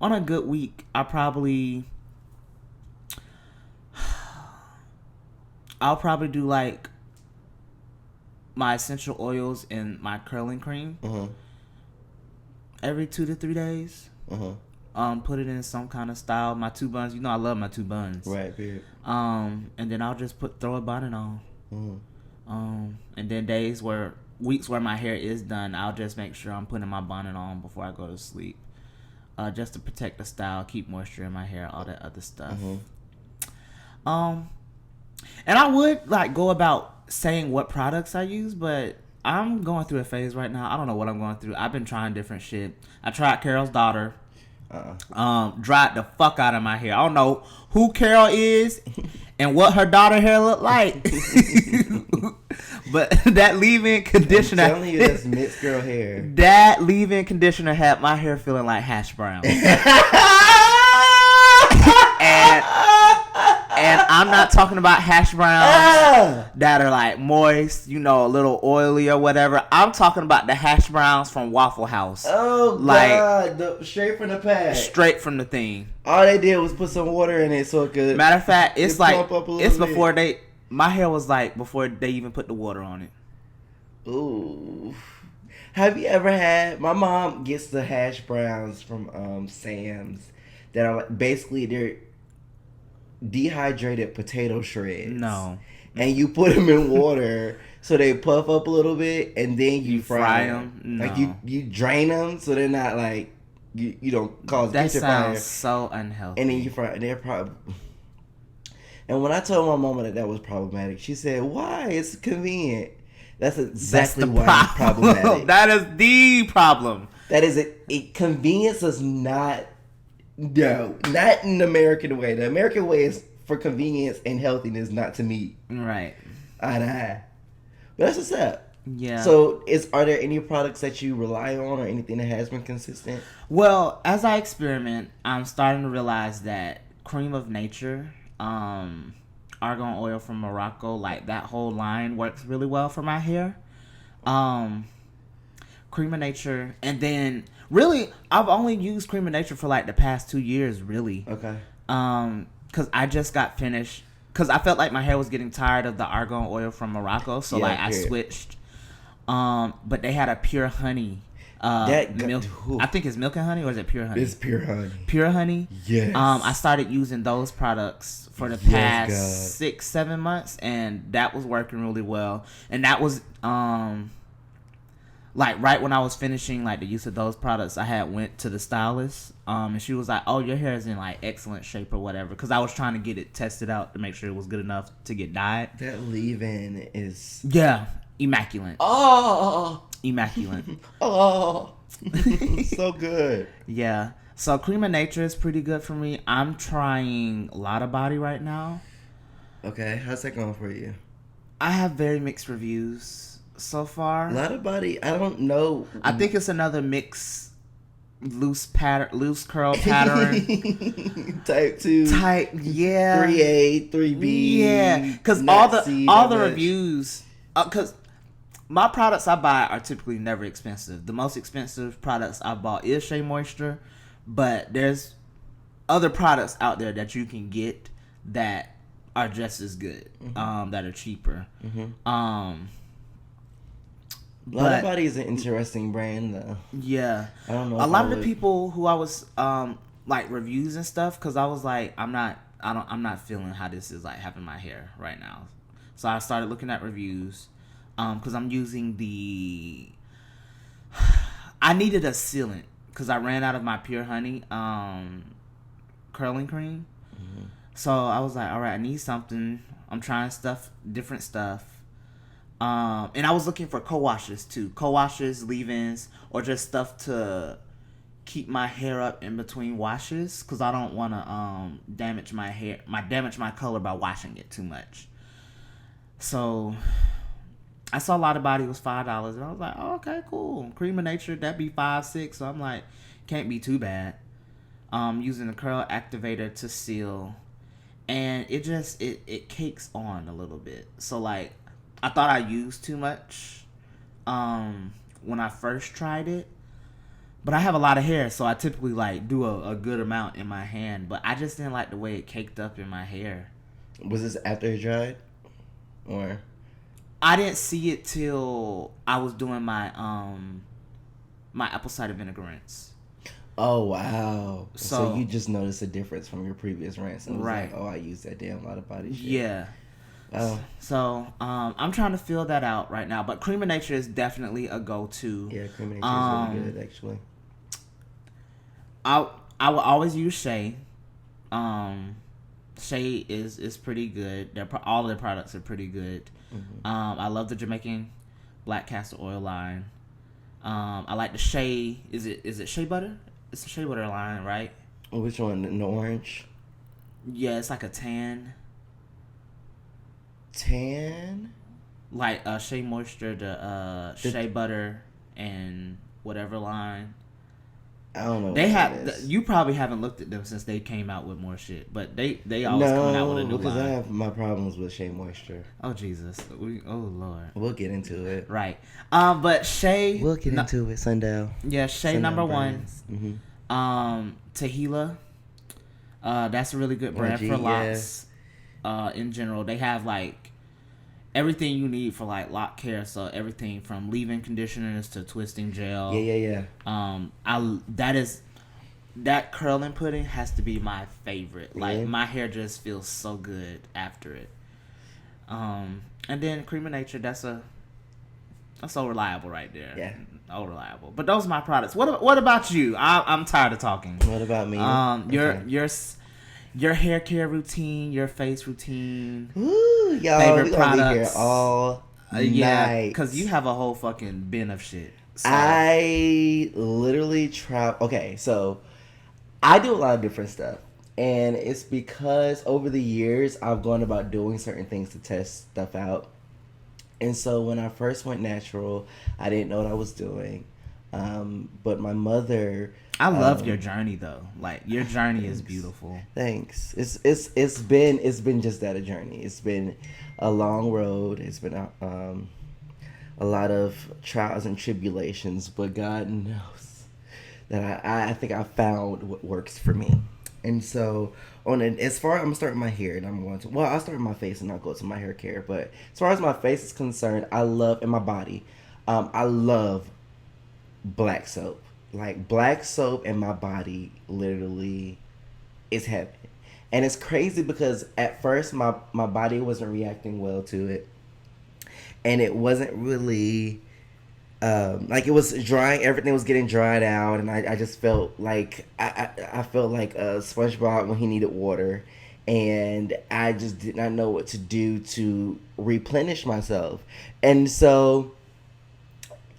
a good week, I'll probably do like my essential oils and my curling cream every 2 to 3 days. Put it in some kind of style. My 2 buns, you know I love my 2 buns. Right, period. And then I'll just throw a bonnet on. And then weeks where my hair is done, I'll just make sure I'm putting my bonnet on before I go to sleep. Just to protect the style, keep moisture in my hair, all that other stuff. And I would like go about saying what products I use, but I'm going through a phase right now. I don't know what I'm going through. I've been trying different shit. I tried Carol's Daughter. Dried the fuck out of my hair. I don't know who Carol is and what her daughter hair look like. But that leave-in conditioner, I'm telling you, that's mixed girl hair. That leave-in conditioner had my hair feeling like hash browns. And I'm not talking about hash browns that are like moist, you know, a little oily or whatever. I'm talking about the hash browns from Waffle House. Oh, like, God. Straight from the pack. Straight from the thing. All they did was put some water in it so it could... Matter of fact, it's like... It's before bit. My hair was like before they even put the water on it. Ooh. Have you ever had... My mom gets the hash browns from Sam's that are like, basically they're dehydrated potato shreds. No. And you put them in water so they puff up a little bit, and then you fry them. No. Like you drain them so they're not like you don't cause that kitchen sounds fire. So unhealthy. And then you fry. They're probably. And when I told my mama that was problematic, she said, "Why? It's convenient." That's exactly why it's problematic. That is the problem. That is it. Convenience is not. No, not in the American way. The American way is for convenience and healthiness, not to meet. Right. Eye to eye. But that's what's up. Yeah. So, are there any products that you rely on or anything that has been consistent? Well, as I experiment, I'm starting to realize that Cream of Nature, argan oil from Morocco, like that whole line works really well for my hair. Cream of Nature, and then really, I've only used Cream of Nature for like the past 2 years, really. Okay. Because I just got finished. Because I felt like my hair was getting tired of the argan oil from Morocco, so I switched. But they had a pure honey. Milk. I think it's milk and honey, or is it pure honey? It's pure honey. Pure honey. Yes. I started using those products for the past 6-7 months, and that was working really well. And that was like right when I was finishing like the use of those products, I had went to the stylist, and she was like, "Oh, your hair is in like excellent shape or whatever," because I was trying to get it tested out to make sure it was good enough to get dyed. That leave-in is immaculate. Oh, immaculate. Oh, so good. Yeah. So Cream of Nature is pretty good for me. I'm trying Lotta Body right now. Okay, how's that going for you? I have very mixed reviews so far. Lotta Body, I don't know. I think it's another mix, loose curl pattern. Type 2. Yeah. 3A, 3B. Yeah, because all the reviews, because my products I buy are typically never expensive. The most expensive products I bought is Shea Moisture, but there's other products out there that you can get that are just as good, that are cheaper. Lotta Body is an interesting brand, though. Yeah, I don't know. A lot of the people who I was like reviews and stuff, because I was like, I'm not feeling how this is like having my hair right now. So I started looking at reviews, because I'm using I needed a sealant because I ran out of my pure honey curling cream. So I was like, all right, I need something. I'm trying different stuff. And I was looking for co-washes too. Co-washes, leave-ins, or just stuff to keep my hair up in between washes, because I don't want to damage my color by washing it too much. So I saw a lot of body was $5, and I was like, oh, okay, cool. Cream of Nature, that'd be $5, $6. So I'm like, can't be too bad. Using the curl activator to seal, and it cakes on a little bit. So like, I thought I used too much when I first tried it, but I have a lot of hair, so I typically like do a good amount in my hand. But I just didn't like the way it caked up in my hair. Was this after it dried, or? I didn't see it till I was doing my my apple cider vinegar rinse. Oh wow! So you just noticed a difference from your previous rinse, and was right? Like, oh, I used that damn lot of body shit. Yeah. Oh. So I'm trying to fill that out right now, but Cream of Nature is definitely a go-to. Yeah, Cream of Nature is really good, actually. I will always use Shea. Shea is pretty good. All of their products are pretty good. Mm-hmm. I love the Jamaican black castor oil line. I like the Shea. Is it Shea Butter? It's the Shea Butter line, right? Which one? The orange? Yeah, it's like a tan. Tan? Like Shea Moisture, the Shea Butter, and whatever line. I don't know. They have. You probably haven't looked at them since they came out with more shit, but they always coming out with a new line. Because I have my problems with Shea Moisture. Oh Jesus! Oh Lord. We'll get into it. Right. But Shea. We'll get into it. Sundown. Yeah, Shea Sundown number brands. one. Mm-hmm. Tahila. That's a really good brand for locks. Yeah. In general, they have like everything you need for like lock care. So everything from leave-in conditioners to twisting gel. Yeah. That curling pudding has to be my favorite. Like yeah. My hair just feels so good after it. And then Cream of Nature, that's so reliable right there. Yeah. Oh, reliable. But those are my products. What about you? I'm tired of talking. What about me? Your hair care routine, your face routine. Ooh, y'all, favorite we products. Gonna be here all night. Because you have a whole fucking bin of shit. So. I literally try. Okay, so I do a lot of different stuff. And it's because over the years, I've gone about doing certain things to test stuff out. And so when I first went natural, I didn't know what I was doing. But my mother... I love your journey though. Like your journey is beautiful. Thanks. It's been just that, a journey. It's been a long road. It's been a lot of trials and tribulations, but God knows that I think I found what works for me. And so as far as I'm gonna start with my hair, and I'll start with my face and I'll go to my hair care. But as far as my face is concerned, I love, and my body, I love black soap. Like black soap in my body literally is heaven. And it's crazy because at first my body wasn't reacting well to it. And it wasn't really like it was drying, everything was getting dried out, and I just felt like I felt like SpongeBob when he needed water, and I just did not know what to do to replenish myself. And so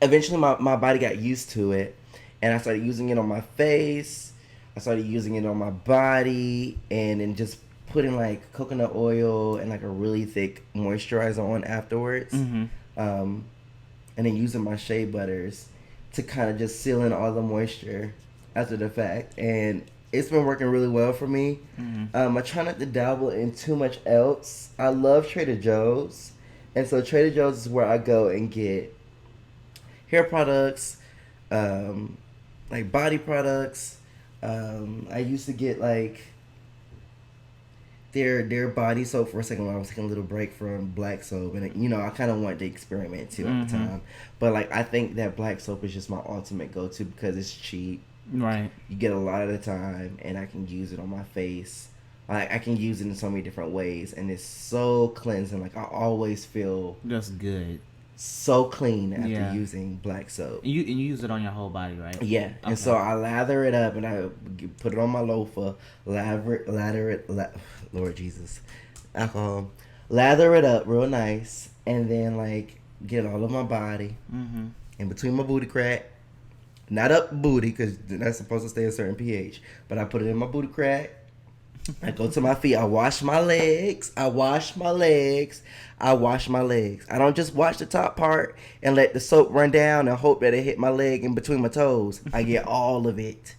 eventually my body got used to it. And I started using it on my face. I started using it on my body, and then just putting like coconut oil and like a really thick moisturizer on afterwards. Mm-hmm. And then using my shea butters to kind of just seal in all the moisture after the fact. And it's been working really well for me. Mm-hmm. I try not to dabble in too much else. I love Trader Joe's. And so Trader Joe's is where I go and get hair products, like body products. I used to get like their body soap for a second when I was taking a little break from black soap, and I kind of wanted to experiment too at the time. But like I think that black soap is just my ultimate go-to because it's cheap. Right. You get a lot of the time, and I can use it on my face. Like I can use it in so many different ways, and it's so cleansing. Like I always feel that's good. So clean after using black soap. You use it on your whole body, right? Yeah. Okay. And so I lather it up and I put it on my loofah, lather it, Lord Jesus, alcohol, lather it up real nice, and then like get all of my body in between my booty crack. Not up booty, because that's supposed to stay a certain pH. But I put it in my booty crack. I go to my feet. I wash my legs. I wash my legs. I wash my legs. I don't just wash the top part and let the soap run down and hope that it hit my leg in between my toes. I get all of it.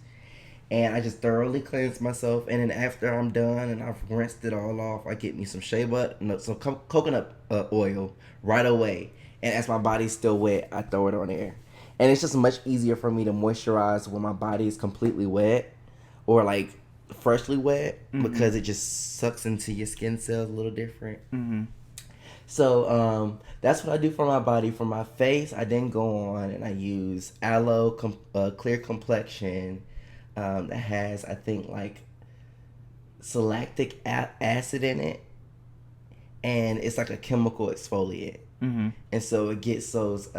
And I just thoroughly cleanse myself. And then after I'm done and I've rinsed it all off, I get me some shea butter, some coconut oil right away. And as my body's still wet, I throw it on there. And it's just much easier for me to moisturize when my body is completely wet or like freshly wet because it just sucks into your skin cells a little different. So that's what I do for my body. For my face, I then go on and I use aloe clear complexion that has, I think, like lactic acid in it, and it's like a chemical exfoliant. And so it gets those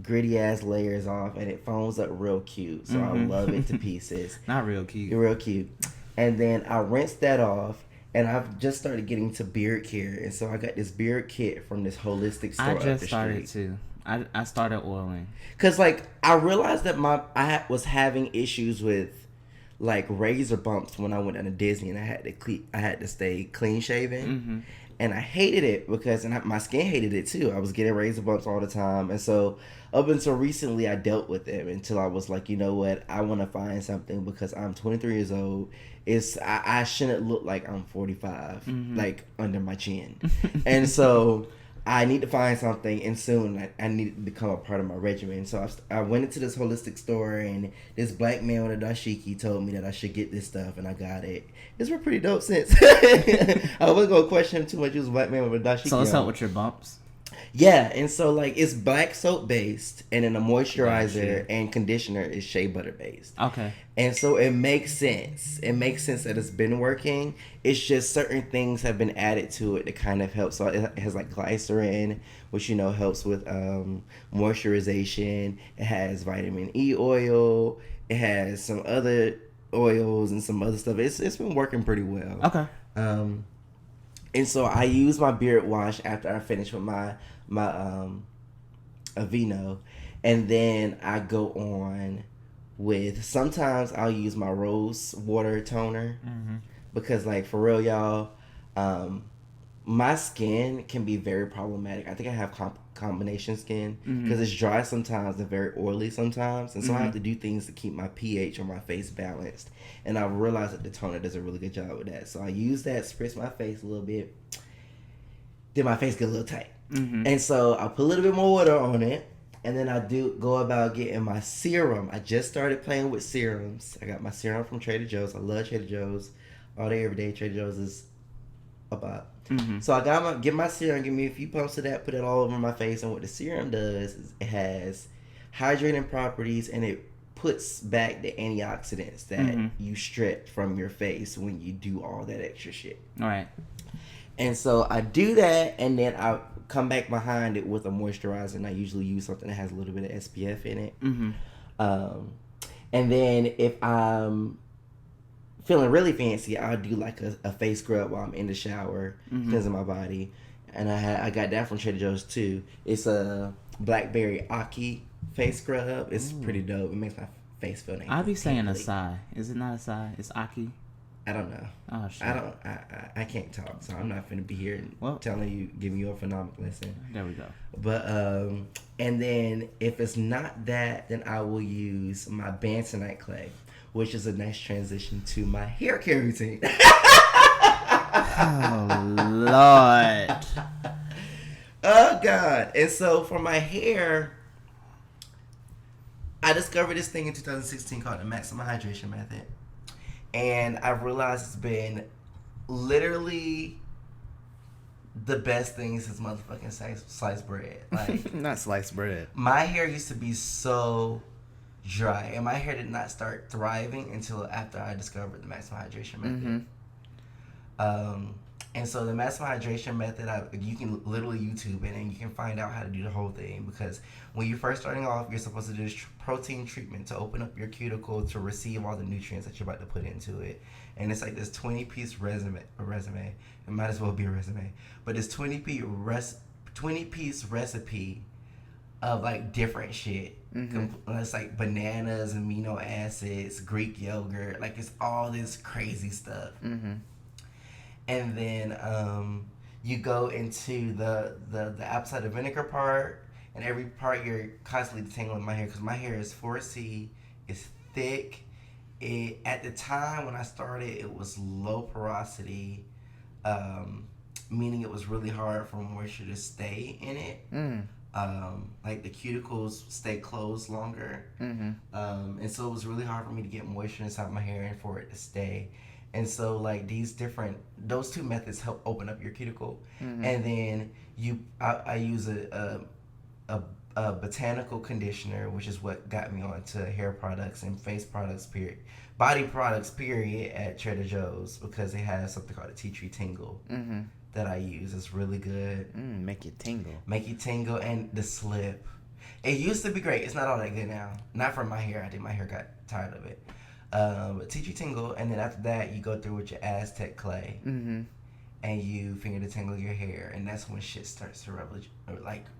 gritty ass layers off, and it foams up real cute. So I love it to pieces. Not real cute. Real cute. And then I rinse that off, and I've just started getting to beard care, and so I got this beard kit from this holistic store. I just started too. I started oiling because like I realized that I was having issues with like razor bumps when I went down to Disney, and I had to stay clean shaven. And I hated it because my skin hated it too. I was getting razor bumps all the time. And so up until recently, I dealt with them until I was like, you know what? I want to find something because I'm 23 years old. I shouldn't look like I'm 45, like under my chin. And so I need to find something, and soon I need it to become a part of my regimen. So I went into this holistic store, and this black man with a dashiki told me that I should get this stuff, and I got it. It's been pretty dope since. I wasn't going to question him too much. He was a black man with a dashiki. So what's up with your bumps? Yeah, and so like it's black soap based, and then the moisturizer and conditioner is shea butter based. Okay. And so it makes sense. It makes sense that it's been working. It's just certain things have been added to it to kind of help. So it has like glycerin, which helps with moisturization. It has vitamin E oil. It has some other oils and some other stuff. It's been working pretty well. Okay. And so I use my beard wash after I finish with my Aveeno, and then I go on with, sometimes I'll use my rose water toner because like for real y'all, my skin can be very problematic. I think I have combination skin because it's dry sometimes and very oily sometimes, and so I have to do things to keep my pH on my face balanced, and I realized that the toner does a really good job with that. So I use that, spritz my face a little bit, then my face get a little tight, and so I put a little bit more water on it, and then I go about getting my serum. I just started playing with serums. I got my serum from Trader Joe's. I love Trader Joe's all day every day. Trader Joe's is about. So I get my serum, give me a few pumps of that, put it all over my face, and what the serum does is it has hydrating properties, and it puts back the antioxidants that you strip from your face when you do all that extra shit. All right. And so I do that, and then I come back behind it with a moisturizer, and I usually use something that has a little bit of SPF in it. And then if I'm feeling really fancy, I'll do like a face scrub while I'm in the shower, cleansing my body. And I got that from Trader Joe's too. It's a blackberry Aki face scrub. It's pretty dope. It makes my face feel nice. I'll be saying acai. Is it not acai? It's Aki. I don't know. Oh shit. I can't talk, so I'm not finna be here telling you, giving you a phenomenal lesson. There we go. But and then if it's not that, then I will use my bentonite clay, which is a nice transition to my hair care routine. Oh Lord. Oh God. And so for my hair, I discovered this thing in 2016 called the maximum hydration method. And I realized it's been literally the best thing since motherfucking sliced bread. Like, not sliced bread. My hair used to be so dry, and my hair did not start thriving until after I discovered the maximum hydration method. And so the maximum hydration method, you can literally YouTube it, and you can find out how to do the whole thing, because when you're first starting off, you're supposed to do this protein treatment to open up your cuticle to receive all the nutrients that you're about to put into it. And it's like this 20-piece resume. It might as well be a resume. But this 20-piece 20-piece recipe of like different shit. It's like bananas, amino acids, Greek yogurt. Like it's all this crazy stuff. And then you go into the apple cider vinegar part, and every part you're constantly detangling my hair because my hair is 4C, it's thick. At the time when I started, it was low porosity, meaning it was really hard for moisture to stay in it. Like the cuticles stay closed longer, and so it was really hard for me to get moisture inside my hair and for it to stay. And so like those two methods help open up your cuticle, and then I use a botanical conditioner, which is what got me onto hair products and face products, body products, at Trader Joe's, because they have something called a tea tree tingle that I use. It's really good. Make you tingle. And the slip. It used to be great. It's not all that good now. Not for my hair. I think my hair got tired of it. Tea tree tingle, and then after that, you go through with your Aztec clay. And you finger detangle your hair, and that's when shit starts to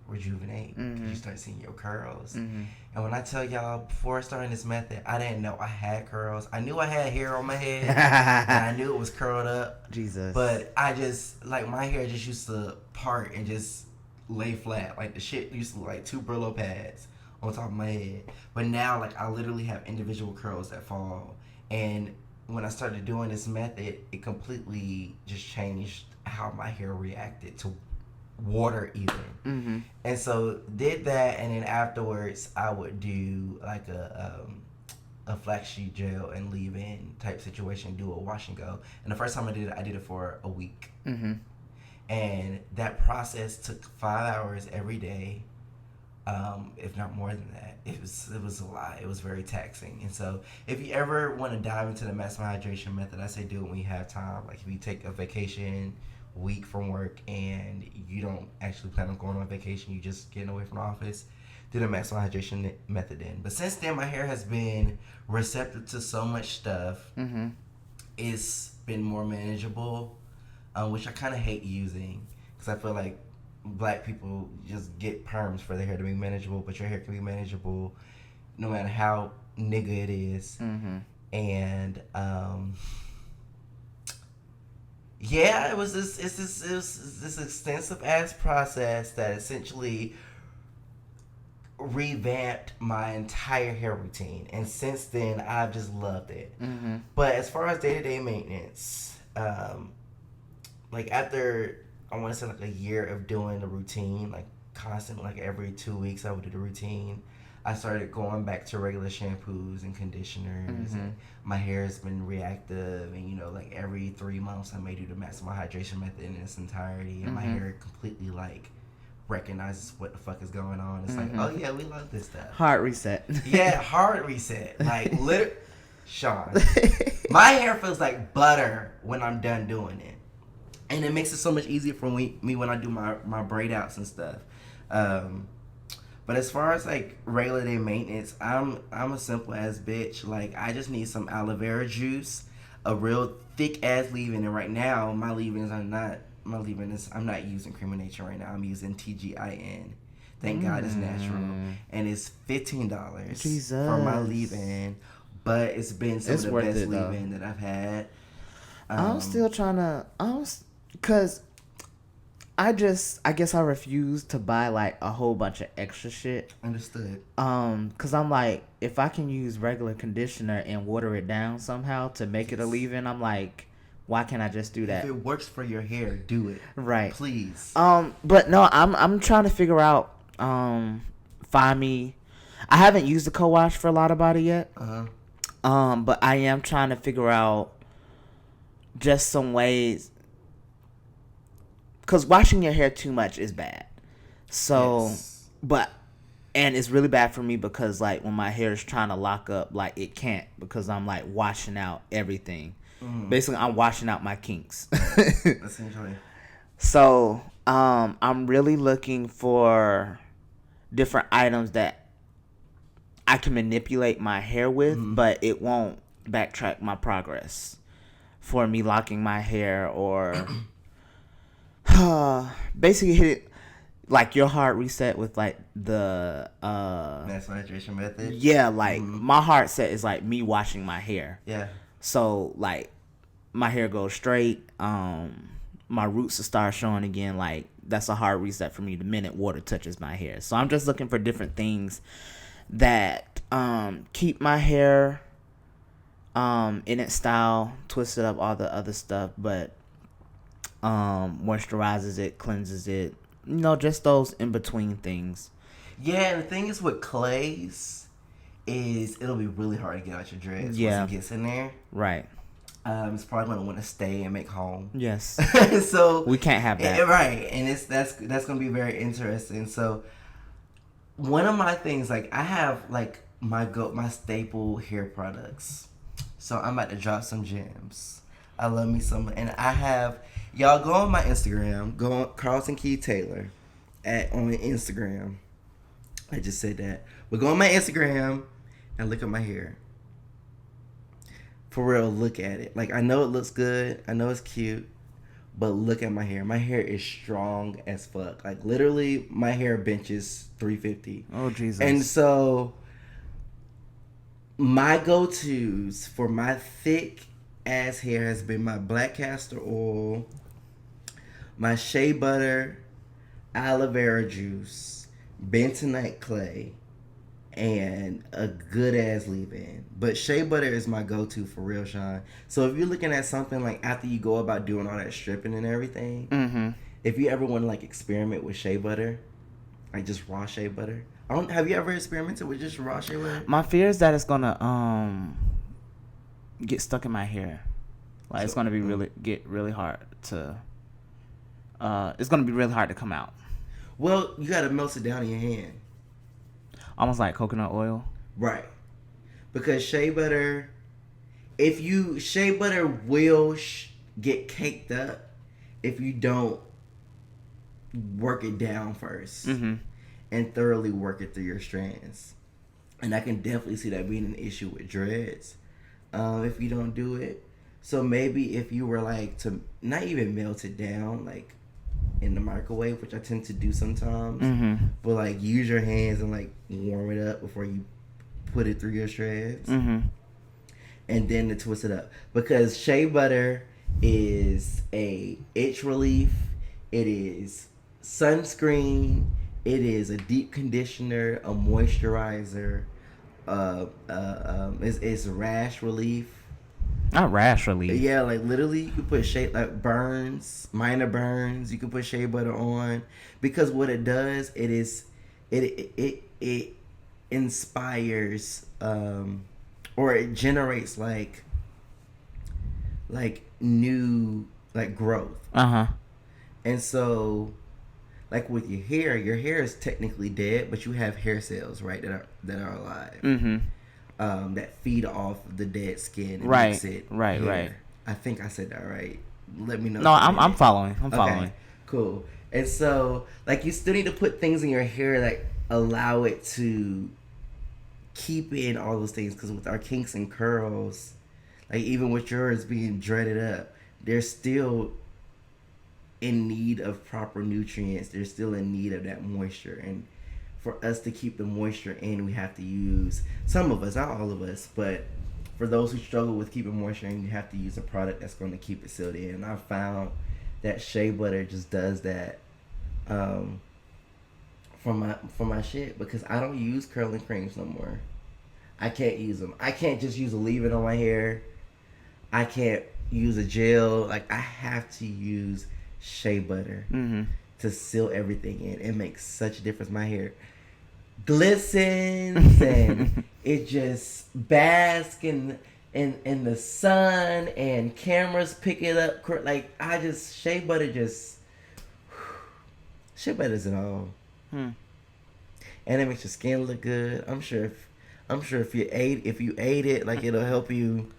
rejuvenate. You start seeing your curls. And when I tell y'all, before starting this method, I didn't know I had curls. I knew I had hair on my head, and I knew it was curled up. Jesus. But I just, like, my hair just used to part and just lay flat. Like, the shit used to look like 2 Brillo pads on top of my head. But now, like, I literally have individual curls that fall. And when I started doing this method, it completely just changed how my hair reacted to water even. And so did that, and then afterwards I would do like a flaxseed gel and leave-in type situation, do a wash and go. And the first time I did it for a week. And that process took 5 hours every day, if not more than that. It was a lot. It was very taxing. And so if you ever want to dive into the maximum hydration method, I say do it when you have time. Like if you take a vacation week from work and you don't actually plan on going on vacation, you just getting away from the office, do the maximum hydration method then. But since then, my hair has been receptive to so much stuff. It's been more manageable, which I kind of hate using because I feel like Black people just get perms for their hair to be manageable, but your hair can be manageable no matter how nigga it is. And yeah, it was this extensive ass process that essentially revamped my entire hair routine, and since then I've just loved it. But as far as day-to-day maintenance, like after I want to say like a year of doing the routine, like constant, like every 2 weeks I would do the routine, I started going back to regular shampoos and conditioners. And my hair has been reactive, and like every 3 months I may do the maximum hydration method in its entirety, and my hair completely like recognizes what the fuck is going on. It's like, oh yeah, we love this stuff. Hard reset. Yeah, hard reset. Like Sean, my hair feels like butter when I'm done doing it. And it makes it so much easier for me when I do my braid outs and stuff. But as far as like regular day maintenance, I'm a simple ass bitch. Like I just need some aloe vera juice, a real thick ass leave-in. And right now my leave-ins I'm not using Cream of Nature right now. I'm using TGIN. Thank God it's natural, and it's $15 for my leave-in. But it's been some of the best leave-in that I've had. I'm still trying to, because I guess I refuse to buy like a whole bunch of extra shit. Understood. Because I'm like, if I can use regular conditioner and water it down somehow to make it a leave-in, I'm like, why can't I just do that? If it works for your hair, do it. Right. Please. But no, I'm trying to figure out, find me. I haven't used the co-wash for a lot of body yet. But I am trying to figure out just some ways, because washing your hair too much is bad. So, yes. And it's really bad for me because like when my hair is trying to lock up, like it can't, because I'm like washing out everything. Basically, I'm washing out my kinks. Essentially. So, I'm really looking for different items that I can manipulate my hair with, but it won't backtrack my progress for me locking my hair or basically like your heart reset with like the Mass hydration method. Yeah, like my heart set is like me washing my hair. Yeah. So like my hair goes straight. My roots will start showing again. Like that's a hard reset for me the minute water touches my hair. So I'm just looking for different things that keep my hair in its style, twist it up, all the other stuff, but moisturizes it, cleanses it. You know, just those in between things. Yeah, and the thing is with clays is it'll be really hard to get out your dreads once it gets in there. Right. It's probably gonna want to stay and make home. Yes. So we can't have that. Right, and that's gonna be very interesting. So one of my things, like I have like my staple hair products. So I'm about to drop some gems. I love me some, and I have y'all go on my Instagram. Go on Carlton Key Taylor on Instagram. I just said that. But go on my Instagram and look at my hair. For real, look at it. Like I know it looks good. I know it's cute. But look at my hair. My hair is strong as fuck. Like literally, my hair benches 350. Oh Jesus! And so, my go-tos for my thick ass hair has been my black castor oil, my shea butter, aloe vera juice, bentonite clay, and a good ass leave-in. But shea butter is my go-to for real, Sean. So if you're looking at something like after you go about doing all that stripping and everything, if you ever want to like experiment with shea butter, like just raw shea butter. Have you ever experimented with just raw shea butter? My fear is that it's gonna get stuck in my hair. Like it's gonna be really hard to. It's gonna be really hard to come out. Well, you gotta melt it down in your hand. Almost like coconut oil. Right. Because shea butter will get caked up if you don't work it down first and thoroughly work it through your strands. And I can definitely see that being an issue with dreads if you don't do it. So maybe if you were like to not even melt it down like in the microwave, which I tend to do sometimes, but like use your hands and like warm it up before you put it through your shreds, and then to twist it up. Because shea butter is a itch relief, it is sunscreen, it is a deep conditioner, a moisturizer, it's rash relief. Not rash relief. Yeah, like literally you can put shea, like burns, minor burns, you can put shea butter on, because what it does, it inspires or it generates like new like growth. And so like with your hair is technically dead, but you have hair cells, right, that are alive. That feed off the dead skin and makes it hair. Right. I think I said that right. Let me know. No, I'm following. I'm following. Okay, cool. And so, like, you still need to put things in your hair that allow it to keep in all those things. Because with our kinks and curls, like even with yours being dreaded up, they're still in need of proper nutrients. They're still in need of that moisture. And for us to keep the moisture in, we have to use, some of us, not all of us, but for those who struggle with keeping moisture in, you have to use a product that's going to keep it sealed in. And I found that shea butter just does that for my shit, because I don't use curling creams no more. I can't use them. I can't just use a leave-in on my hair. I can't use a gel. Like, I have to use shea butter to seal everything in. It makes such a difference. My hair glistens and it just basks in the sun, and cameras pick it up. Like, shea butter's it all. And it makes your skin look good. I'm sure if you ate it, like, it'll help you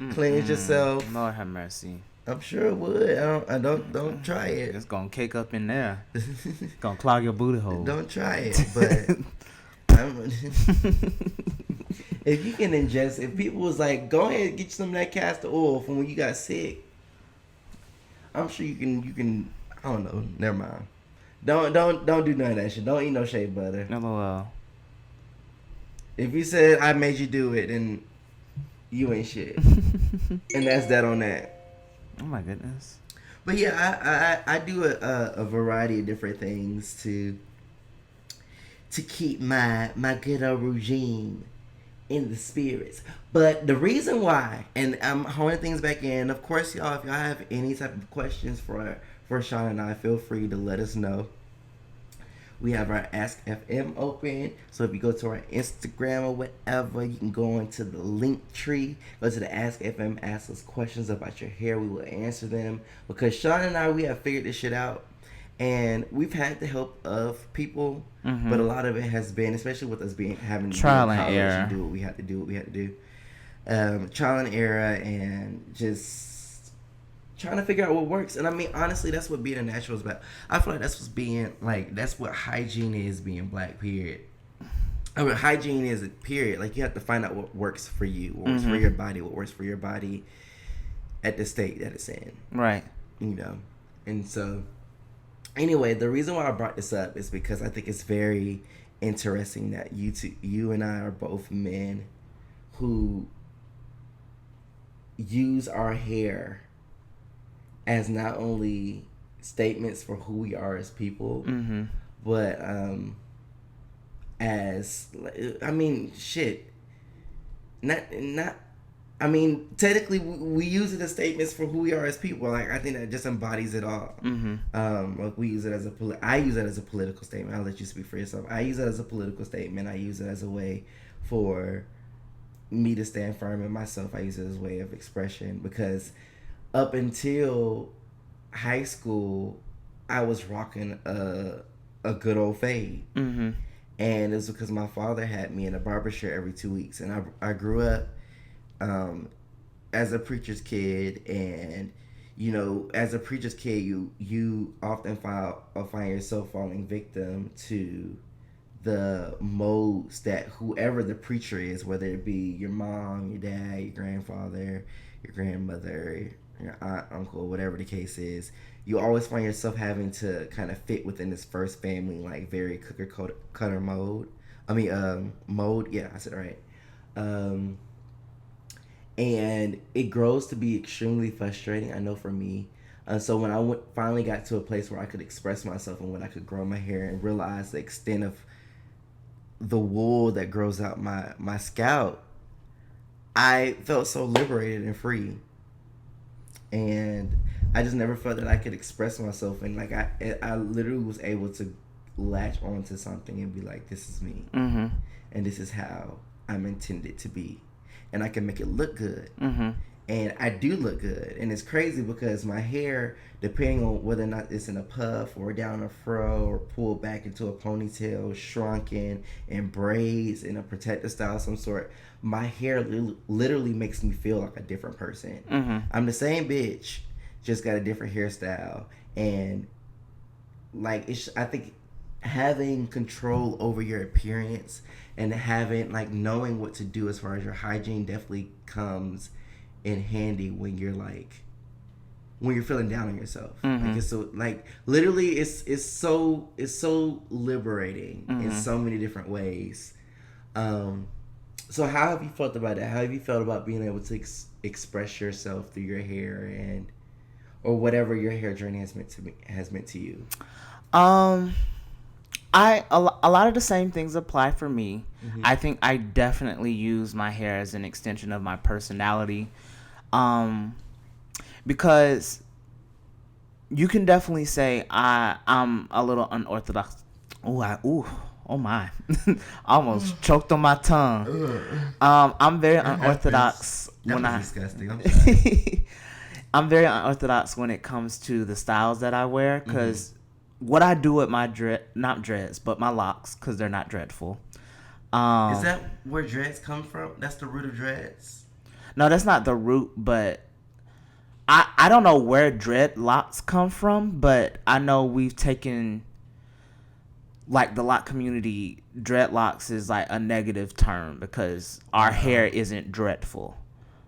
cleanse yourself. Lord have mercy. I'm sure it would. Don't try it. It's gonna cake up in there. It's gonna clog your booty hole. Don't try it, but if you can ingest, if people was like, go ahead and get you some of that castor oil from when you got sick, I'm sure you can. I don't know. Never mind. Don't do none of that shit. Don't eat no shea butter. LOL. If you said I made you do it, then you ain't shit. And that's that on that. Oh my goodness. But yeah, I do a variety of different things to keep my good old regime in the spirits. But the reason why, and I'm holding things back in, of course, y'all, if y'all have any type of questions for Sean and I, feel free to let us know. We have our Ask FM open. So if you go to our Instagram or whatever, you can go into the link tree. Go to the Ask FM, ask us questions about your hair. We will answer them. Because Sean and I, we have figured this shit out. And we've had the help of people. Mm-hmm. But a lot of it has been, especially with us having trial and error. Do what we have to do. Trial and error and just trying to figure out what works. And I mean, honestly, that's what being a natural is about. I feel like that's what hygiene is, being black, period. I mean, hygiene is, period. Like, you have to find out what works for you, what works for your body, what works for your body at the state that it's in. Right. You know? And so, anyway, the reason why I brought this up is because I think it's very interesting that you and I are both men who use our hair as not only statements for who we are as people, but as, I mean, shit. I mean, technically, we use it as statements for who we are as people. Like, I think that just embodies it all. Like, we use it as I use it as a political statement. I'll let you speak for yourself. I use it as a political statement. I use it as a way for me to stand firm in myself. I use it as a way of expression, because up until high school, I was rocking a good old fade. And it was because my father had me in a barber chair every 2 weeks. And I grew up as a preacher's kid. And, you know, as a preacher's kid, you often find yourself falling victim to the modes that whoever the preacher is, whether it be your mom, your dad, your grandfather, your grandmother, your aunt, uncle, whatever the case is, you always find yourself having to kind of fit within this first family, like, very cookie cutter mode. Mode. Yeah, I said it right. And it grows to be extremely frustrating, I know, for me. So when I finally got to a place where I could express myself and when I could grow my hair and realize the extent of the wool that grows out my scalp, I felt so liberated and free. And I just never felt that I could express myself, and like I literally was able to latch onto something and be like, this is me, and this is how I'm intended to be, and I can make it look good, and I do look good. And it's crazy because my hair, depending on whether or not it's in a puff or down a fro or pulled back into a ponytail, shrunken, in braids, in a protective style of some sort, my hair literally makes me feel like a different person. I'm the same bitch, just got a different hairstyle. And like, I think having control over your appearance and having, like, knowing what to do as far as your hygiene definitely comes in handy when you're feeling down on yourself. Like, it's so, like, literally it's so liberating in so many different ways. So how have you felt about that? How have you felt about being able to express yourself through your hair or whatever your hair journey has meant to you? A lot of the same things apply for me. I think I definitely use my hair as an extension of my personality, because you can definitely say I'm a little unorthodox. Oh my! Almost choked on my tongue. I'm very unorthodox Disgusting. I'm sorry. I'm very unorthodox when it comes to the styles that I wear, because what I do with my not dreads, but my locks, because they're not dreadful. Is that where dreads come from? That's the root of dreads? No, that's not the root, but I don't know where dreadlocks come from, but I know we've taken, like, the lock community, dreadlocks is like a negative term because our hair isn't dreadful.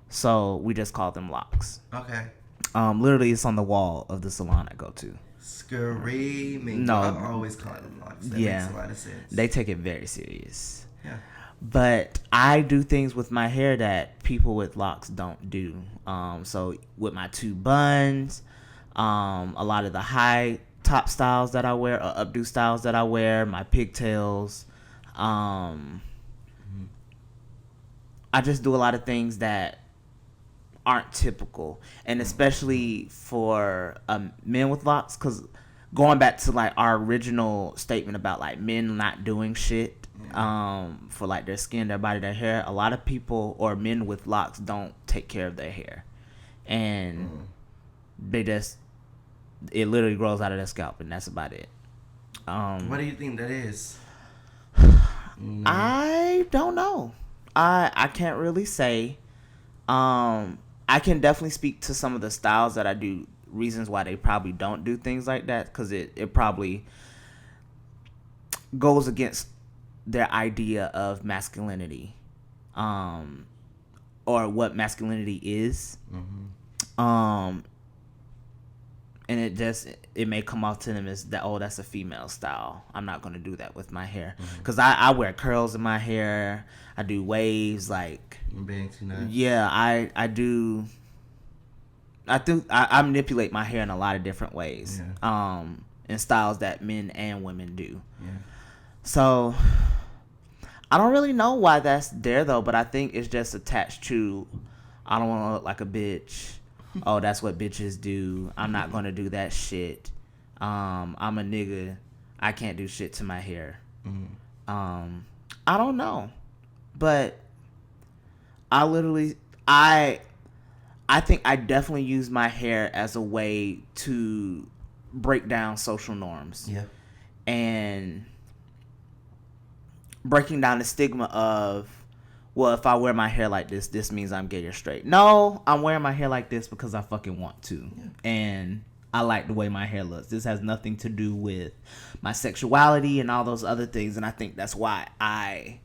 So we just call them locks. Okay. Literally, it's on the wall of the salon I go to. Screaming. No. I've always called them locks. That makes a lot of sense. They take it very serious. Yeah. But I do things with my hair that people with locks don't do. So with my 2 buns, a lot of the high top styles that I wear, or updo styles that I wear, my pigtails. I just do a lot of things that aren't typical, and especially for men with locks, because going back to like our original statement about like men not doing shit for like their skin, their body, their hair, a lot of people or men with locks don't take care of their hair, and they just, it literally grows out of their scalp, and that's about it. What do you think that is? I don't know. I can't really say. I can definitely speak to some of the styles that I do, reasons why they probably don't do things like that, because it probably goes against their idea of masculinity, or what masculinity is. And it may come off to them as that, oh, that's a female style. I'm not going to do that with my hair, because I wear curls in my hair. I do waves, like, being too nice. Yeah, I do. I manipulate my hair in a lot of different ways, in styles that men and women do. Yeah. So I don't really know why that's there though, but I think it's just attached to, I don't want to look like a bitch. Oh, that's what bitches do. I'm not gonna do that shit. I'm a nigga. I can't do shit to my hair. I don't know, but I think I definitely use my hair as a way to break down social norms. Yeah. And breaking down the stigma of, well, if I wear my hair like this means I'm gay or straight. No, I'm wearing my hair like this because I fucking want to. Yeah. And I like the way my hair looks. This has nothing to do with my sexuality and all those other things. And I think that's why I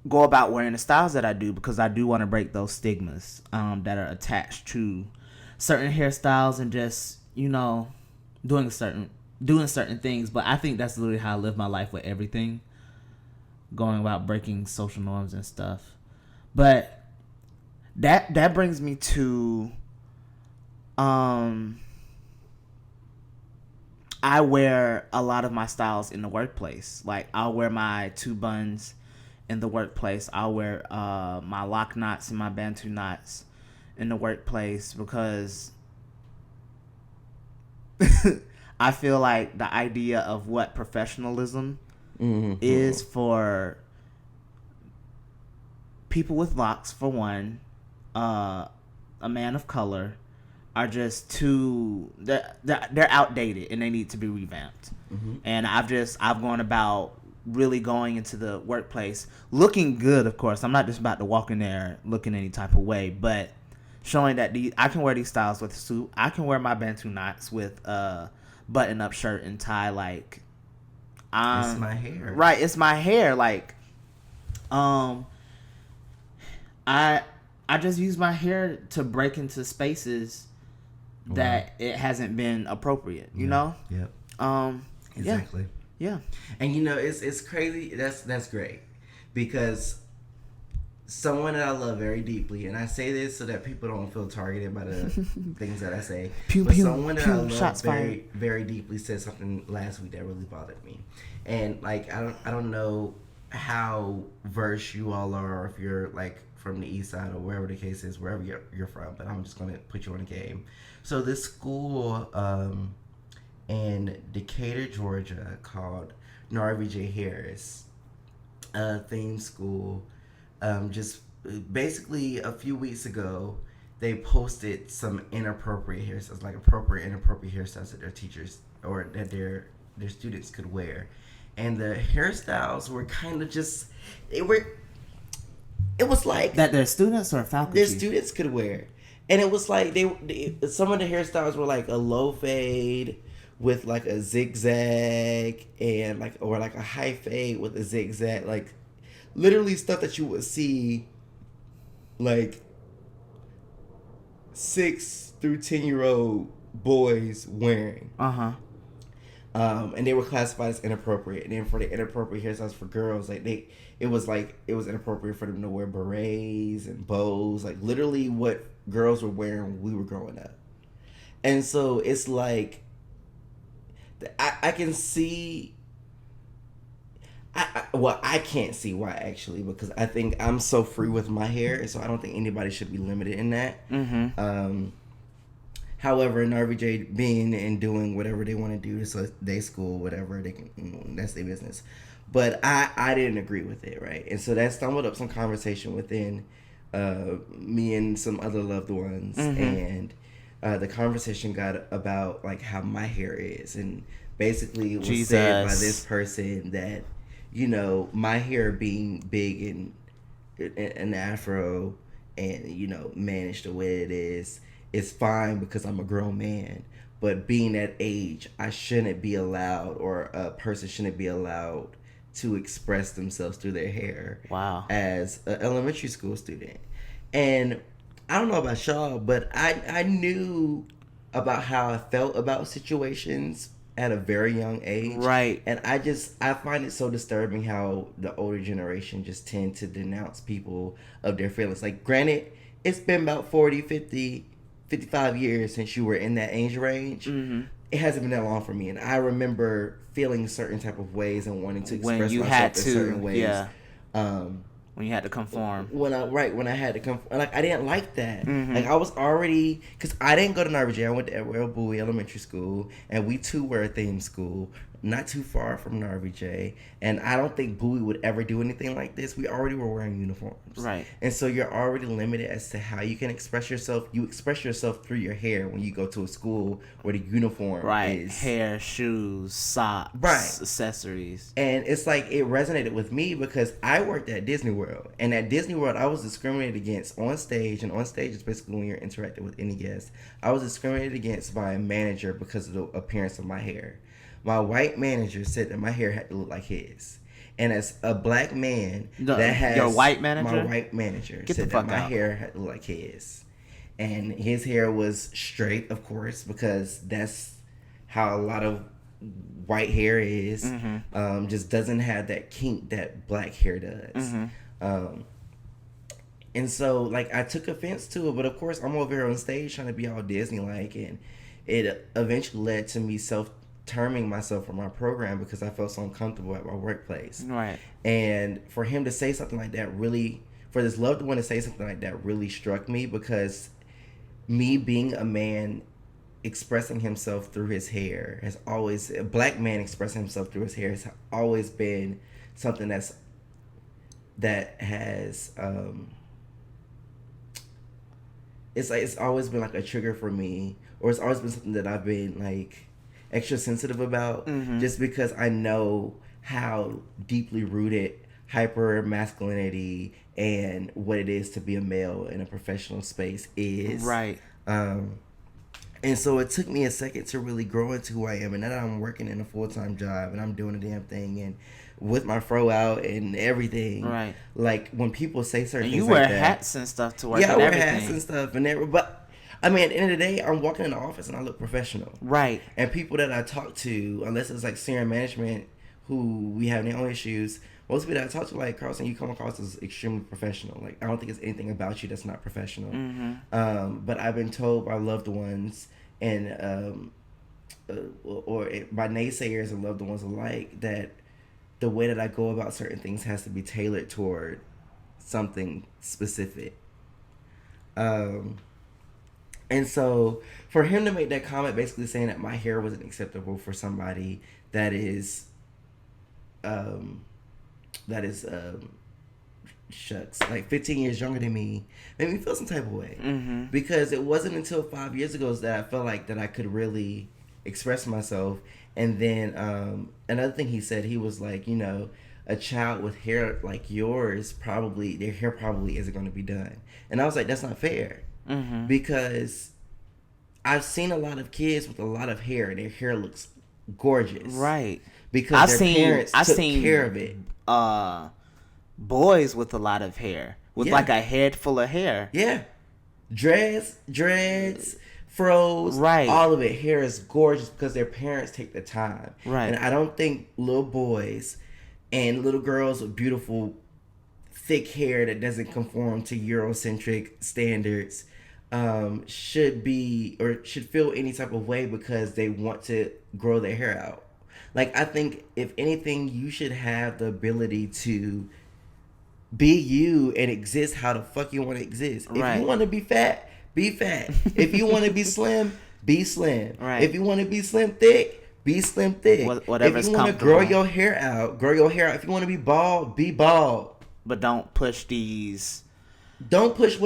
go about wearing the styles that I do, because I do want to break those stigmas that are attached to certain hairstyles and just, doing certain things. But I think that's literally how I live my life with everything, going about breaking social norms and stuff. But that brings me to I wear a lot of my styles in the workplace. Like, I'll wear my 2 buns in the workplace. I'll wear my lock knots and my bantu knots in the workplace, because I feel like the idea of what professionalism is for people with locks, for one, a man of color, are just too, they're outdated and they need to be revamped. And I've gone about really going into the workplace looking good, of course. I'm not just about to walk in there looking any type of way, but showing that I can wear these styles with a suit. I can wear my bantu knots with a button-up shirt and tie. Like, it's my hair. Right, it's my hair. Like, I just use my hair to break into spaces that it hasn't been appropriate, you know? Yep. Exactly. Yeah. And it's crazy. That's great, because someone that I love very deeply, and I say this so that people don't feel targeted by the things that I say, someone that I love very, very deeply said something last week that really bothered me. And like, I don't know how versed you all are, or if you're like from the east side or wherever the case is, wherever you're from, but I'm just gonna put you on a game. So this school in Decatur, Georgia, called Narvi J. Harris theme school, just basically a few weeks ago, they posted some inappropriate hairstyles, like inappropriate hairstyles that their teachers or that their students could wear. And the hairstyles were kind of just, it was like that their students or faculty? Their students could wear. And it was like some of the hairstyles were like a low fade with like a zigzag, and like a high fade with a zigzag, like literally stuff that you would see like 6 through 10-year-old boys wearing. Uh-huh. And they were classified as inappropriate. And then for the inappropriate hairstyles for girls, it was inappropriate for them to wear berets and bows, like literally what girls were wearing when we were growing up. And so it's like, I can see. I can't see why, actually, because I think I'm so free with my hair, so I don't think anybody should be limited in that. Mm-hmm. However, in RVJ being and doing whatever they want to do, so they school, whatever they can, that's their business. But I didn't agree with it, right? And so that stumbled up some conversation within me and some other loved ones, and the conversation got about like how my hair is, and basically it was said by this person that, you know, my hair being big and an afro and, you know, managed the way it is fine because I'm a grown man. But being that age, I shouldn't be allowed, or a person shouldn't be allowed to express themselves through their hair. Wow. As an elementary school student. And I don't know about y'all, but I knew about how I felt about situations at a very young age. Right. And I find it so disturbing how the older generation just tend to denounce people of their feelings. Like, granted, it's been about 40, 50, 55 years since you were in that age range. Mm-hmm. It hasn't been that long for me. And I remember feeling certain type of ways and wanting to express myself in certain ways. Yeah. When you had to conform. When I had to conform. Like, I didn't like that. Mm-hmm. Like, I was already... Because I didn't go to RVJ. I went to Edward L. Bowie Elementary School. And we, too, were a theme school. Not too far from an RVJ. And I don't think Bowie would ever do anything like this. We already were wearing uniforms. Right. And so you're already limited as to how you can express yourself. You express yourself through your hair when you go to a school where the uniform is... Hair, shoes, socks, accessories. And it's like, it resonated with me because I worked at Disney World. And at Disney World, I was discriminated against on stage. And on stage is basically when you're interacting with any guest. I was discriminated against by a manager because of the appearance of my hair. My white manager said that my hair had to look like his. And as a black man that has... Your white manager? My white manager said that my hair had to look like his. And his hair was straight, of course, because that's how a lot of white hair is. Mm-hmm. Just doesn't have that kink that black hair does. Mm-hmm. And so, like, I took offense to it. But, of course, I'm over here on stage trying to be all Disney-like. And it eventually led to me terming myself from my program because I felt so uncomfortable at my workplace. Right. And for him to say something like that really, for this loved one to say something like that really struck me, because me being a man expressing himself through his hair has always, a black man expressing himself through his hair has always been something that has, it's always been like a trigger for me, or it's always been something that I've been like extra sensitive about, just because I know how deeply rooted hyper masculinity and what it is to be a male in a professional space is. Right. And so it took me a second to really grow into who I am, and now that I'm working in a full-time job and I'm doing the damn thing and with my fro out and everything. Right. Like, when people say certain and things you wear like that, hats and stuff to work. Yeah, I wear everything. hats and stuff and everything, but I mean, at the end of the day, I'm walking in the office and I look professional. Right. And people that I talk to, unless it's like senior management who we have their own issues, most people that I talk to, like, Carlson, you come across as extremely professional. Like, I don't think it's anything about you that's not professional. Mm-hmm. But I've been told by loved ones and by naysayers and loved ones alike that the way that I go about certain things has to be tailored toward something specific. And so for him to make that comment basically saying that my hair wasn't acceptable for somebody that is shucks, like 15 years younger than me, made me feel some type of way. Mm-hmm. Because it wasn't until 5 years ago that I felt like that I could really express myself. And then another thing he said, he was like, you know, a child with hair like yours, probably their hair probably isn't going to be done. And I was like, that's not fair. Mm-hmm. Because I've seen a lot of kids with a lot of hair and their hair looks gorgeous. Right. Because parents took care of it. Boys with a lot of hair. With like a head full of hair. Yeah. Dreads, froze, right, all of it. Hair is gorgeous because their parents take the time. right. And I don't think little boys and little girls with beautiful thick hair that doesn't conform to Eurocentric standards should be or should feel any type of way because they want to grow their hair out. Like, I think if anything, you should have the ability to be you and exist how the fuck you want to exist. Right. If you want to be fat, be fat. If you want to be slim, be slim. Right. If you want to be slim thick, be slim thick. Whatever's if you want to grow your hair out, grow your hair out. If you want to be bald, be bald. But don't push these. Don't push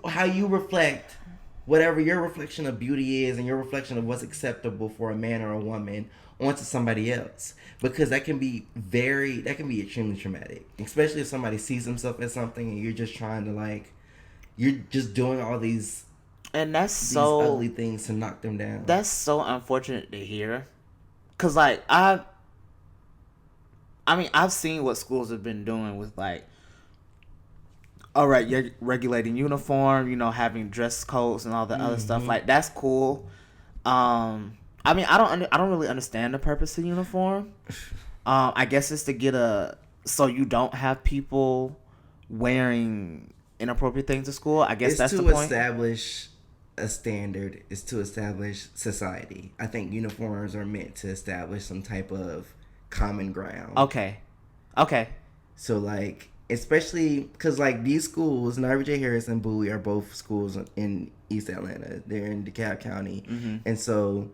how you reflect, whatever your reflection of beauty is and your reflection of what's acceptable for a man or a woman onto somebody else, because that can be extremely traumatic, especially if somebody sees themselves as something and you're just trying to you're just doing all these ugly things to knock them down. That's so unfortunate to hear, because I've seen what schools have been doing with all right, you're regulating uniform, having dress codes and all the other stuff. That's cool. I don't really understand the purpose of uniform. I guess it's to get so you don't have people wearing inappropriate things to school. I guess that's the point. It's to establish a standard. It's to establish society. I think uniforms are meant to establish some type of common ground. Okay. So especially because these schools, Narva J. Harris and Bowie, are both schools in East Atlanta. They're in DeKalb County, and so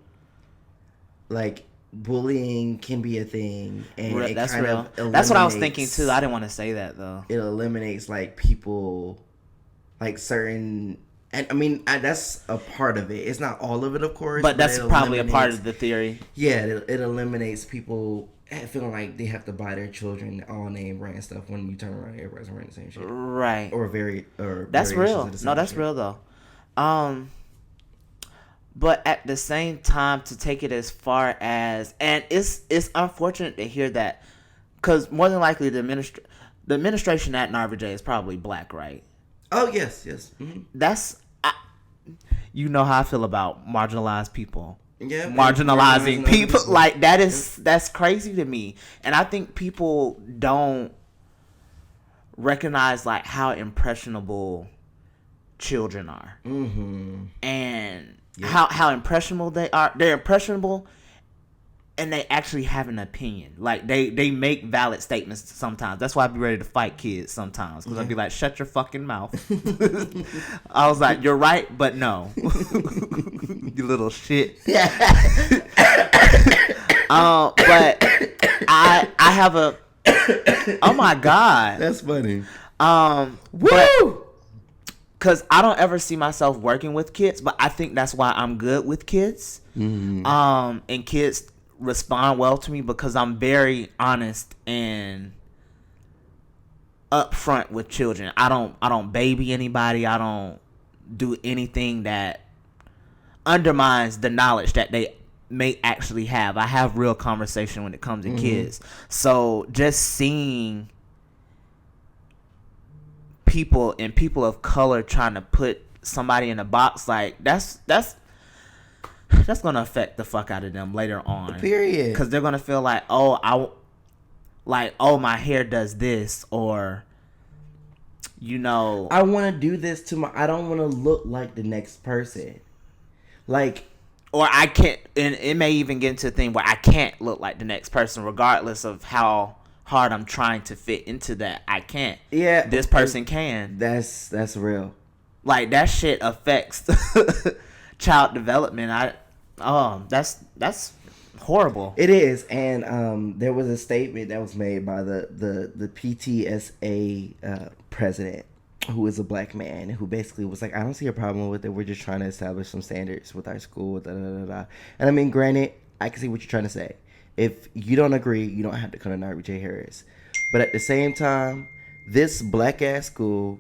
bullying can be a thing, and that's real. That's what I was thinking too. I didn't want to say that though. It eliminates people, certain, and that's a part of it. It's not all of it, of course, but that's probably a part of the theory. Yeah, it eliminates people feeling like they have to buy their children all name brand stuff when you turn around, everybody's wearing the same shit, right? Or that's real. No, that's real though. But at the same time, to take it as far as, and it's unfortunate to hear that, because more than likely the administration at Narva J is probably black, right? Oh yes. Mm-hmm. That's how I feel about marginalized people. Yeah, marginalizing people that's crazy to me, and I think people don't recognize how impressionable children are, and how impressionable they are. They're impressionable, and they actually have an opinion. They make valid statements sometimes. That's why I be ready to fight kids sometimes, because I'd be like, shut your fucking mouth. I was like, you're right, but no. You little shit. But I have a oh my god, that's funny. Woo! Because I don't ever see myself working with kids, but I think that's why I'm good with kids. And kids respond well to me because I'm very honest and upfront with children. I don't baby anybody. I don't do anything that undermines the knowledge that they may actually have. I have real conversation when it comes to kids. So just seeing people of color trying to put somebody in a box, that's gonna affect the fuck out of them later on. Period. Because they're gonna feel my hair does this, or I want to do this to I don't want to look like the next person. Or I can't, and it may even get into a thing where I can't look like the next person, regardless of how hard I'm trying to fit into that. I can't. Yeah. This person can. That's real. That shit affects child development. That's horrible. It is. And there was a statement that was made by the PTSA president, who is a black man, who basically was like, I don't see a problem with it. We're just trying to establish some standards with our school. Da, da, da, da. And granted, I can see what you're trying to say. If you don't agree, you don't have to come to Narva J. Harris. But at the same time, this black ass school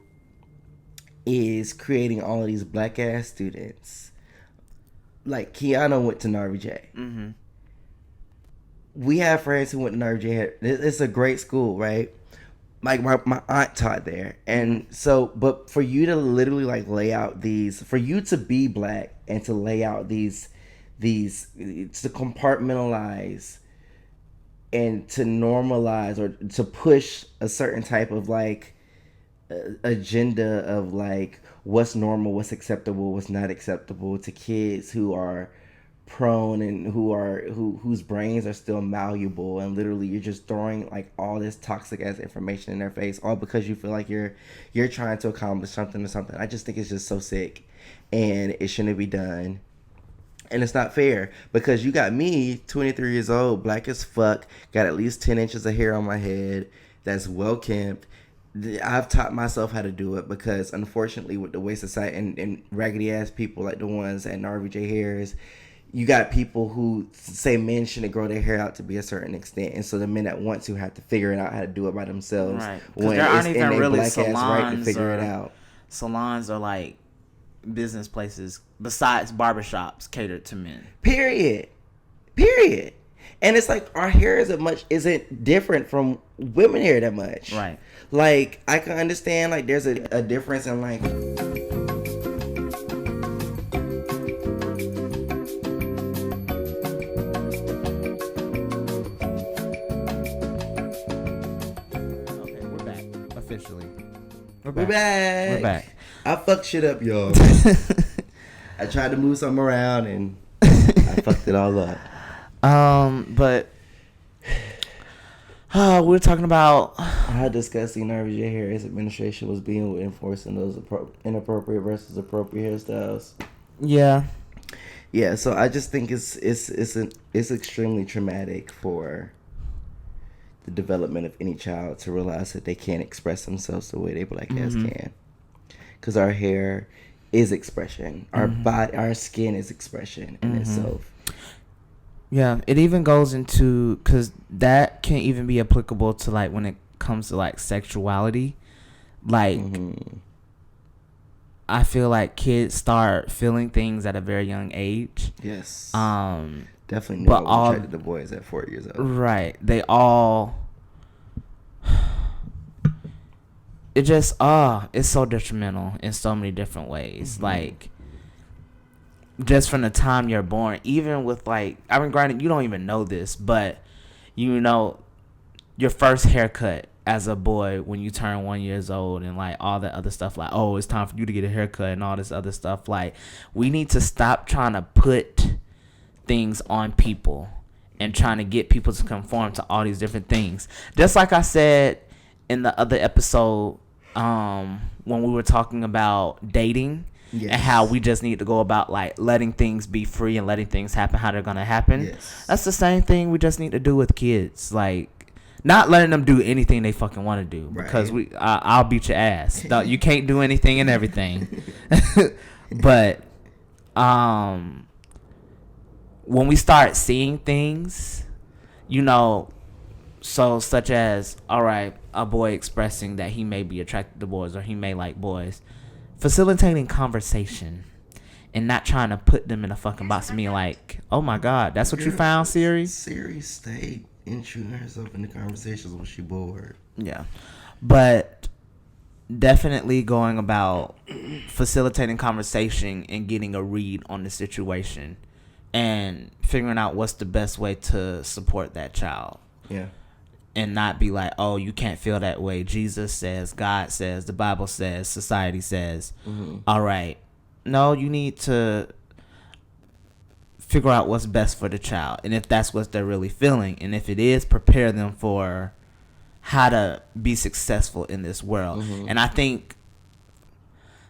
is creating all of these black ass students. Kiana went to Narva J. Mm-hmm. We have friends who went to Narva J. Harris. It's a great school, right? like my aunt taught there, and so but for you to literally like lay out these, for you to be black and to lay out these to compartmentalize and to normalize or to push a certain type of like agenda of like what's normal, what's acceptable, what's not acceptable to kids who are prone and whose brains are still malleable, and literally you're just throwing like all this toxic ass information in their face, all because you feel like you're trying to accomplish something or something. I just think it's just so sick, and it shouldn't be done. And it's not fair because you got me, 23 years old, black as fuck, got at least 10 inches of hair on my head, that's well kempt. I've taught myself how to do it because unfortunately with the way society and raggedy ass people like the ones at RVJ Hairs, you got people who say men shouldn't grow their hair out to be a certain extent, and so the men that want to have to figure it out how to do it by themselves. Right. When there aren't it's even in their really black ass right to figure or, it out. Salons are like business places besides barbershops catered to men. Period. And it's like our hair isn't different from women hair that much. Right. Like I can understand like there's a difference in like. We're back. I fucked shit up, y'all. I tried to move something around and I fucked it all up. But we're talking about how disgusting RVJ Harris administration was being with enforcing those inappropriate versus appropriate hairstyles. Yeah. So I just think it's extremely traumatic for the development of any child to realize that they can't express themselves the way they black ass can, because our hair is expression, our body, our skin is expression in itself. Yeah, it even goes into, because that can even be applicable to like when it comes to like sexuality. Like I feel like kids start feeling things at a very young age. Yes. Definitely knew but I was attracted to boys at 4 years old. Right. They all... It just... it's so detrimental in so many different ways. Like, just from the time you're born, even with like... I mean, granted, you don't even know this, but you know your first haircut as a boy when you turn 1 year old and like all that other stuff, like, oh, it's time for you to get a haircut and all this other stuff. Like, we need to stop trying to put things on people and trying to get people to conform to all these different things. Just like I said in the other episode, when we were talking about dating, and how we just need to go about like letting things be free and letting things happen how they're gonna happen. That's the same thing we just need to do with kids. Like, not letting them do anything they fucking want to do, because I'll beat your ass. You can't do anything and everything. But when we start seeing things, you know, so such as, all right, a boy expressing that he may be attracted to boys or he may like boys, facilitating conversation and not trying to put them in a fucking box and being like, oh my God, that's what you found, Siri? Siri stayed intruding herself into conversations when she bored. Yeah. But definitely going about facilitating conversation and getting a read on the situation and figuring out what's the best way to support that child. Yeah. And not be like, oh, you can't feel that way. Jesus says, God says, the Bible says, society says. All right. No, you need to figure out what's best for the child. And if that's what they're really feeling. And if it is, prepare them for how to be successful in this world. And I think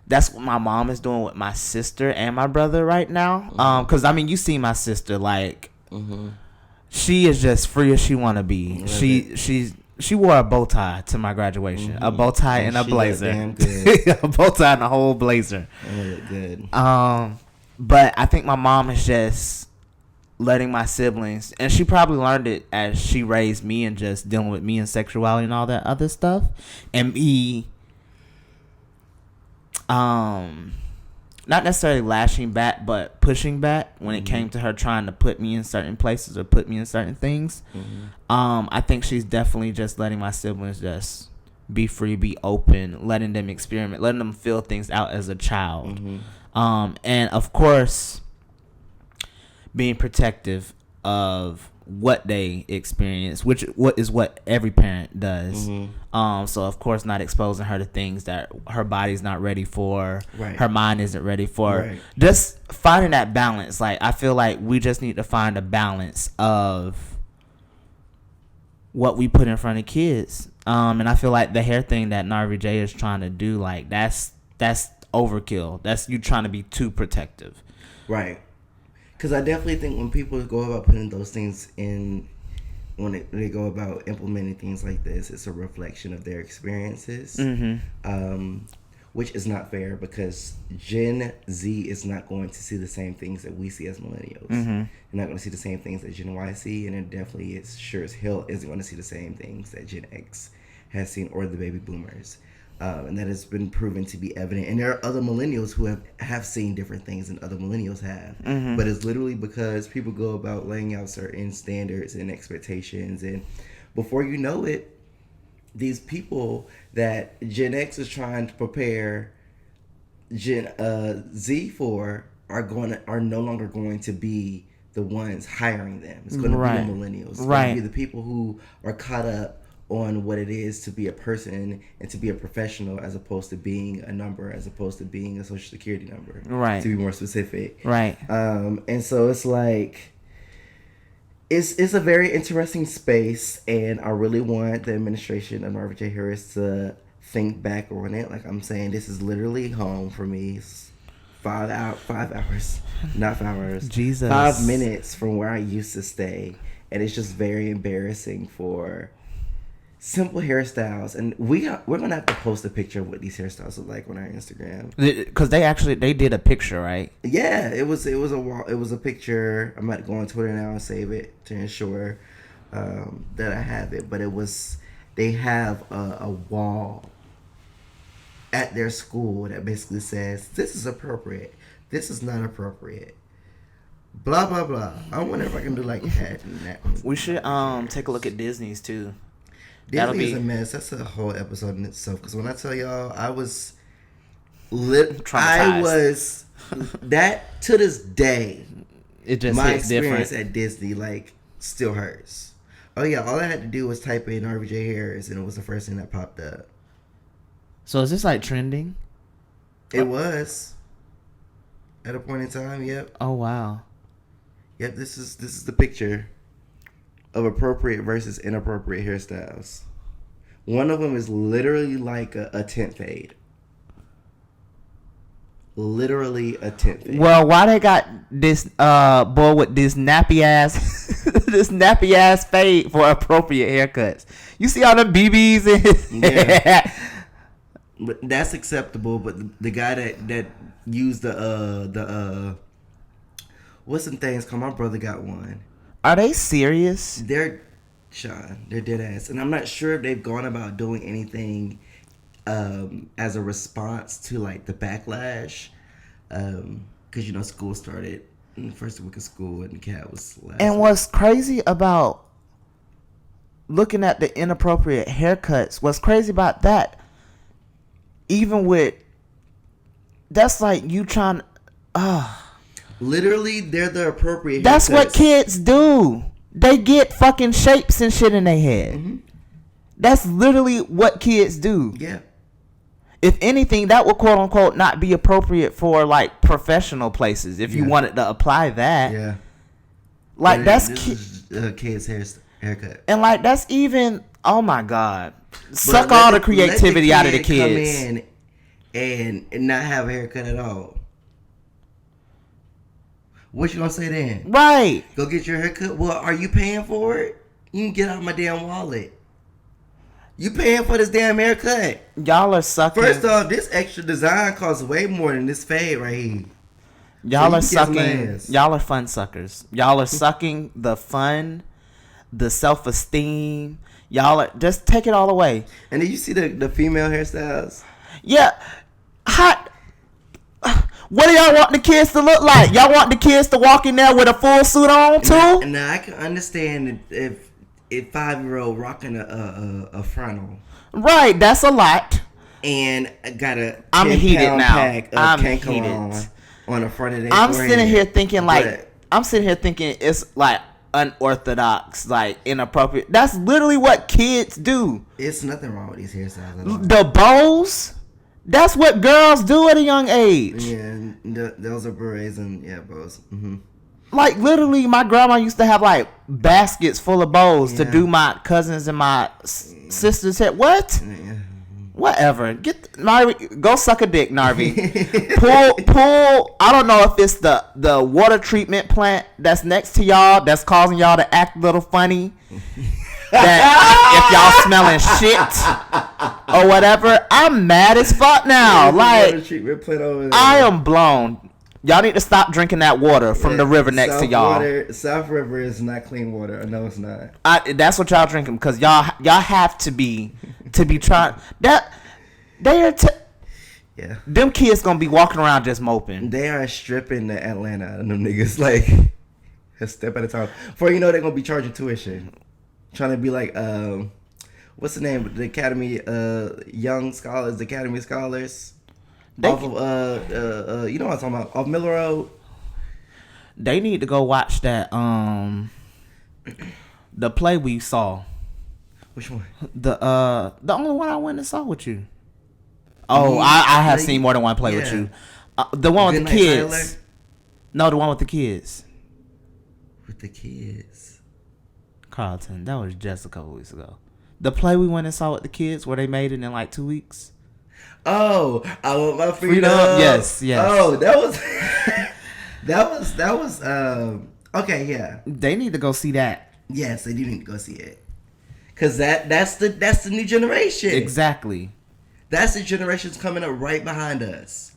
that's what my mom is doing with my sister and my brother right now. Because, I mean, you see my sister, like... She is just free as she want to be. She wore a bow tie to my graduation. A bow tie and a blazer. Damn good. A bow tie and a whole blazer. Good. But I think my mom is just letting my siblings, and she probably learned it as she raised me and just dealing with me and sexuality and all that other stuff. And me, not necessarily lashing back, but pushing back when it came to her trying to put me in certain places or put me in certain things. I think she's definitely just letting my siblings just be free, be open, letting them experiment, letting them feel things out as a child. And of course, being protective of what they experience, what is what every parent does. So of course not exposing her to things that her body's not ready for, her mind isn't ready for. Just finding that balance. Like, I feel like we just need to find a balance of what we put in front of kids. And I feel like the hair thing that Narvi J is trying to do, like, that's overkill. That's you trying to be too protective. Right. Because I definitely think when people go about putting those things in, when they go about implementing things like this, it's a reflection of their experiences, which is not fair, because Gen Z is not going to see the same things that we see as millennials. They're not going to see the same things that Gen Y see, and it definitely is sure as hell isn't going to see the same things that Gen X has seen, or the baby boomers. And that has been proven to be evident. And there are other millennials who have seen different things than other millennials have. But it's literally because people go about laying out certain standards and expectations. And before you know it, these people that Gen X is trying to prepare Gen Z for are no longer going to be the ones hiring them. It's going to be the millennials. It's going to be the people who are caught up on what it is to be a person and to be a professional, as opposed to being a number, as opposed to being a social security number, to be more specific. And so it's like, it's a very interesting space, and I really want the administration of Marvin J. Harris to think back on it. Like I'm saying, this is literally home for me. It's 5 hours, not 5 hours. Jesus. 5 minutes from where I used to stay, and it's just very embarrassing for simple hairstyles. And we're gonna have to post a picture of what these hairstyles look like on our Instagram, because they did a picture, right? Yeah, it was a picture. I might go on Twitter now and save it to ensure that I have it. But they have a wall at their school that basically says, this is appropriate, this is not appropriate, blah blah blah. I wonder if I can do like that and that. We should take a look at Disney's too. Disney is a mess. That's a whole episode in itself. Because when I tell y'all, I was that to this day. It just my hits experience different at Disney like still hurts. Oh yeah, all I had to do was type in RVJ Harris, and it was the first thing that popped up. So is this like trending? It was at a point in time. Yep. Oh wow. Yep. This is the picture of appropriate versus inappropriate hairstyles. One of them is literally like a tint fade. Literally a tint fade. Well, why they got this boy with this nappy ass fade for appropriate haircuts? You see all the BBs in his hair. But that's acceptable. But the guy that used the what's some things called? My brother got one. Are they serious? They're dead ass, and I'm not sure if they've gone about doing anything as a response to like the backlash, because school started in the first week of school, and the cat was last. And what's crazy about looking at the inappropriate haircuts? What's crazy about that? Even with that's like you trying. Literally, they're the appropriate haircuts. That's what kids do. They get fucking shapes and shit in their head. That's literally what kids do. Yeah. If anything, that would quote unquote not be appropriate for like professional places. If you wanted to apply that. Yeah. Like that's kid's haircut. And like that's even, oh my God. Suck all the creativity out of the kids. Come in and not have a haircut at all. What you gonna say then? Right. Go get your haircut. Well, are you paying for it? You can get out my damn wallet. You paying for this damn haircut? Y'all are sucking. First off, this extra design costs way more than this fade right here. Y'all are sucking. Y'all are fun suckers. Y'all are sucking the fun, the self-esteem. Y'all are just take it all away. And then you see the female hairstyles. Yeah, hot. What do y'all want the kids to look like? Y'all want the kids to walk in there with a full suit on too? Now I can understand if 5-year-old rocking a frontal. Right, that's a lot. And got a I'm heated now. pack of I'm Cancaron heated. on the front of their I'm forehead. sitting here thinking But it's like unorthodox, like inappropriate. That's literally what kids do. it's nothing wrong with these hairstyles at all. The bows, that's what girls do at a young age. Yeah, those are berets and bows. Mm-hmm. Like literally, my grandma used to have like baskets full of bows to do my cousins and my sisters' hair. What? Yeah. Whatever. Get Narvi. Go suck a dick, Narvi. pull. I don't know if it's the water treatment plant that's next to y'all that's causing y'all to act a little funny. That if y'all smelling shit or whatever, I'm mad as fuck now. Like I am blown. Y'all need to stop drinking that water from the river next to y'all. South River is not clean water. No, it's not. That's what y'all drinking because y'all have to be trying that. Them kids gonna be walking around just moping. They are stripping the Atlanta out of them niggas like a step at a time. Before you know, they're gonna be charging tuition, trying to be like what's the name? The Academy Young Scholars, the Academy Scholars. Off of you know what I'm talking about? Off Miller Road. They need to go watch that the play we saw. Which one? The only one I went and saw with you. Oh, I have seen more than one play with you. The one with the kids. Tyler? No, the one with the kids. With the kids. Carlton, that was just a couple weeks ago. The play we went and saw with the kids where they made it in like 2 weeks. Oh, I want my freedom. Yes. Oh, that was okay, yeah. They need to go see that. Yes, they do need to go see it. Cause that's the new generation. Exactly. That's the generation's coming up right behind us.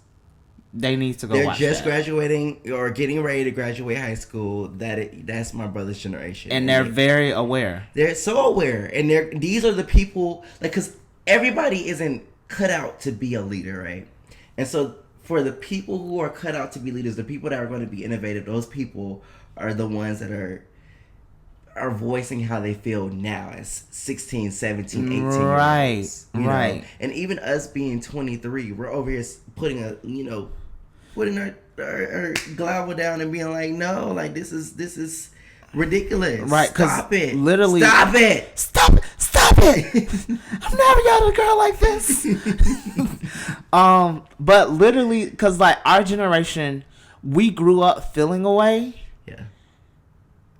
They need to go They're watch just that. graduating or getting ready to graduate high school. That's my brother's generation. And they're very aware. They're so aware. And these are the people, like, because everybody isn't cut out to be a leader, right? And so for the people who are cut out to be leaders, the people that are going to be innovative, those people are the ones that are voicing how they feel now as 16, 17, 18 years olds. Right. And even us being 23, we're over here putting our gavel down and being like, no, like this is ridiculous. Right. Stop it. Literally. Stop it. Stop it. I've never got a girl like this. But literally, because like our generation, we grew up feeling a way. Yeah.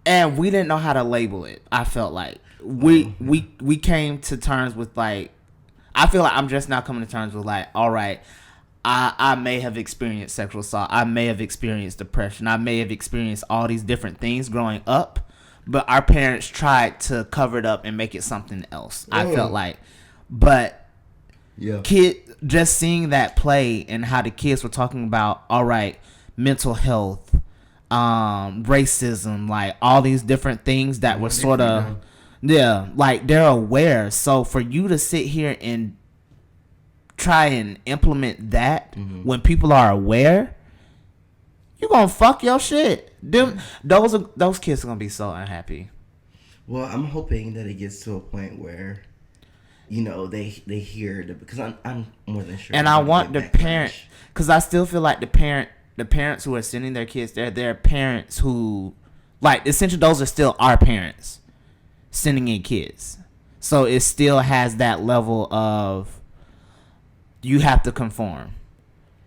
And we didn't know how to label it. I felt like we came to terms with like, I feel like I'm just now coming to terms with like, all right, I may have experienced sexual assault. I may have experienced depression. I may have experienced all these different things growing up, but our parents tried to cover it up and make it something else. I felt like, but just seeing that play and how the kids were talking about, all right, mental health, racism, like all these different things that were sort of, like they're aware. So for you to sit here and try and implement that when people are aware, you're gonna fuck your shit. Those kids are gonna be so unhappy. Well, I'm hoping that it gets to a point where, they hear because I'm more than sure. And I want the parent, because I still feel like the parents who are sending their kids there, they're parents who, like, essentially those are still our parents sending in kids. So it still has that level of you have to conform.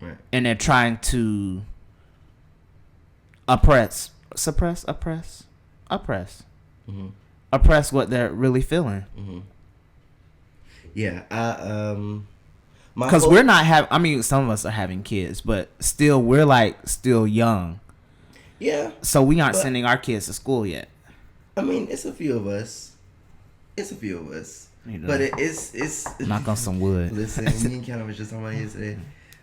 Right. And they're trying to oppress what they're really feeling. Mm-hmm. Yeah, because we're not having, I mean, some of us are having kids, but still, we're like still young. Yeah. So we aren't sending our kids to school yet. I mean, it's a few of us. But it's knock on some wood. Listen, me and Ken was just talking about yesterday.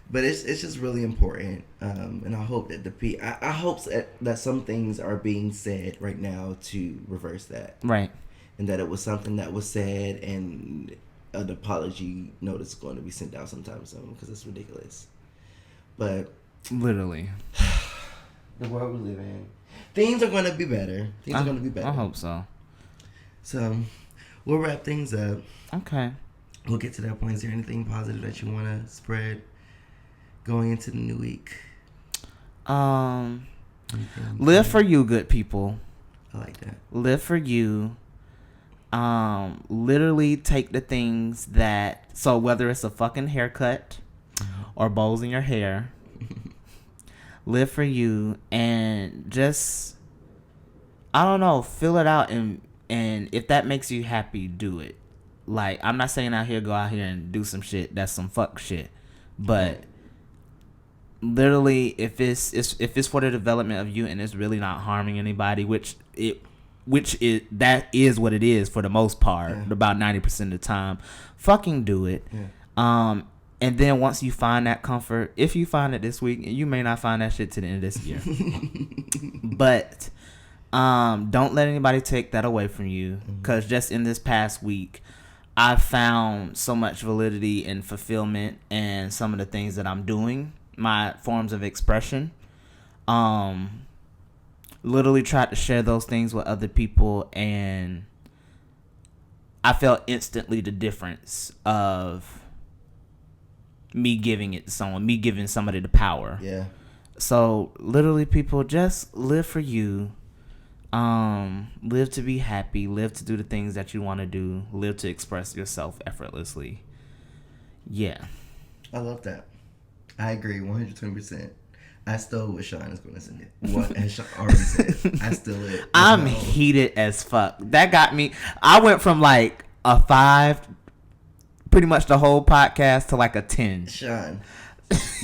But it's just really important, and I hope that I hope that some things are being said right now to reverse that. Right. And that it was something that was said, and an apology notice is going to be sent out sometime soon because it's ridiculous. But literally, the world we live in, things are going to be better. I hope so. So we'll wrap things up. Okay. We'll get to that point. Is there anything positive that you want to spread going into the new week? Live for you, good people. I like that. Live for you. Literally take the things that, so whether it's a fucking haircut or bows in your hair, live for you and just, I don't know, fill it out, and if that makes you happy, do it. Like, I'm not saying go out here and do some shit that's some fuck shit, but literally, if it's for the development of you and it's really not harming anybody, that is what it is for the most part, about 90% of the time, fucking do it. And then once you find that comfort, if you find it this week, you may not find that shit to the end of this year, but don't let anybody take that away from you, because just in this past week I found so much validity and fulfillment in some of the things that I'm doing, my forms of expression. Literally tried to share those things with other people, and I felt instantly the difference of me giving it to someone, me giving somebody the power. Yeah. So literally, people, just live for you. Live to be happy. Live to do the things that you want to do. Live to express yourself effortlessly. Yeah. I love that. I agree 120%. I stole what Sean is going to say. What as Sean already said. I stole it. I'm heated as fuck. That got me. I went from like a 5, pretty much the whole podcast, to like a 10. Sean,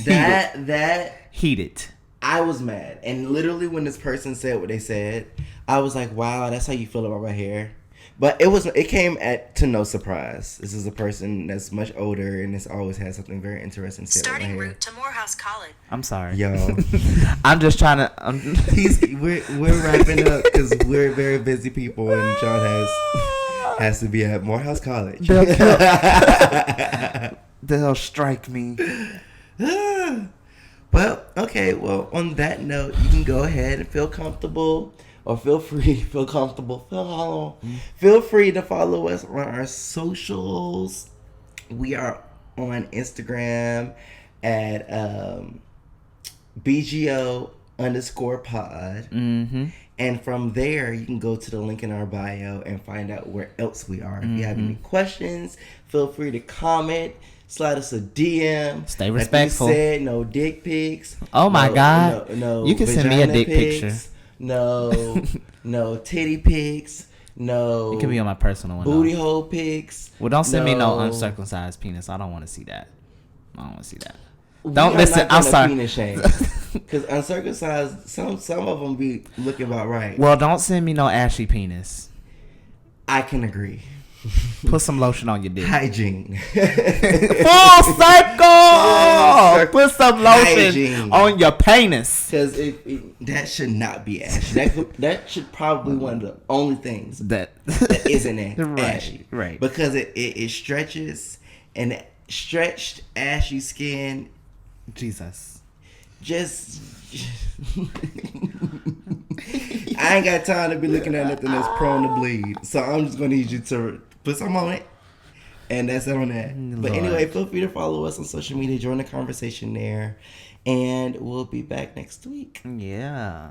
that heated. I was mad, and literally when this person said what they said, I was like, "Wow, that's how you feel about my hair." But it came to no surprise. This is a person that's much older and has always had something very interesting to say about my hair. Starting route to Morehouse College. I'm sorry, y'all. I'm just trying to. We're wrapping up because we're very busy people, and Sean has to be at Morehouse College. They'll strike me. Well, okay. Well, on that note, you can go ahead and feel comfortable. Or feel free to follow us on our socials. We are on Instagram at BGO_pod. And from there, you can go to the link in our bio and find out where else we are. If you have any questions, feel free to comment. Slide us a DM. Stay respectful. Like you said, no dick pics. Oh my God. No you can send me a dick picture. No titty pics. No. It can be on my personal one. Booty hole pics. Well, don't send me no uncircumcised penis. I don't want to see that. Don't listen. I'm sorry. Penis shame. Because uncircumcised, some of them be looking about right. Well, don't send me no ashy penis. I can agree. Put some lotion on your dick. Hygiene. Full circle. Put some lotion on your penis. Because that should not be ashy. That should probably one of the only things that isn't ashy. Right. Because it stretches, and stretched ashy skin. Jesus. Just. I ain't got time to be looking at nothing that's prone to bleed. So I'm just going to need you to put some on it. And that's it on that. Lord. But anyway, feel free to follow us on social media. Join the conversation there. And we'll be back next week. Yeah.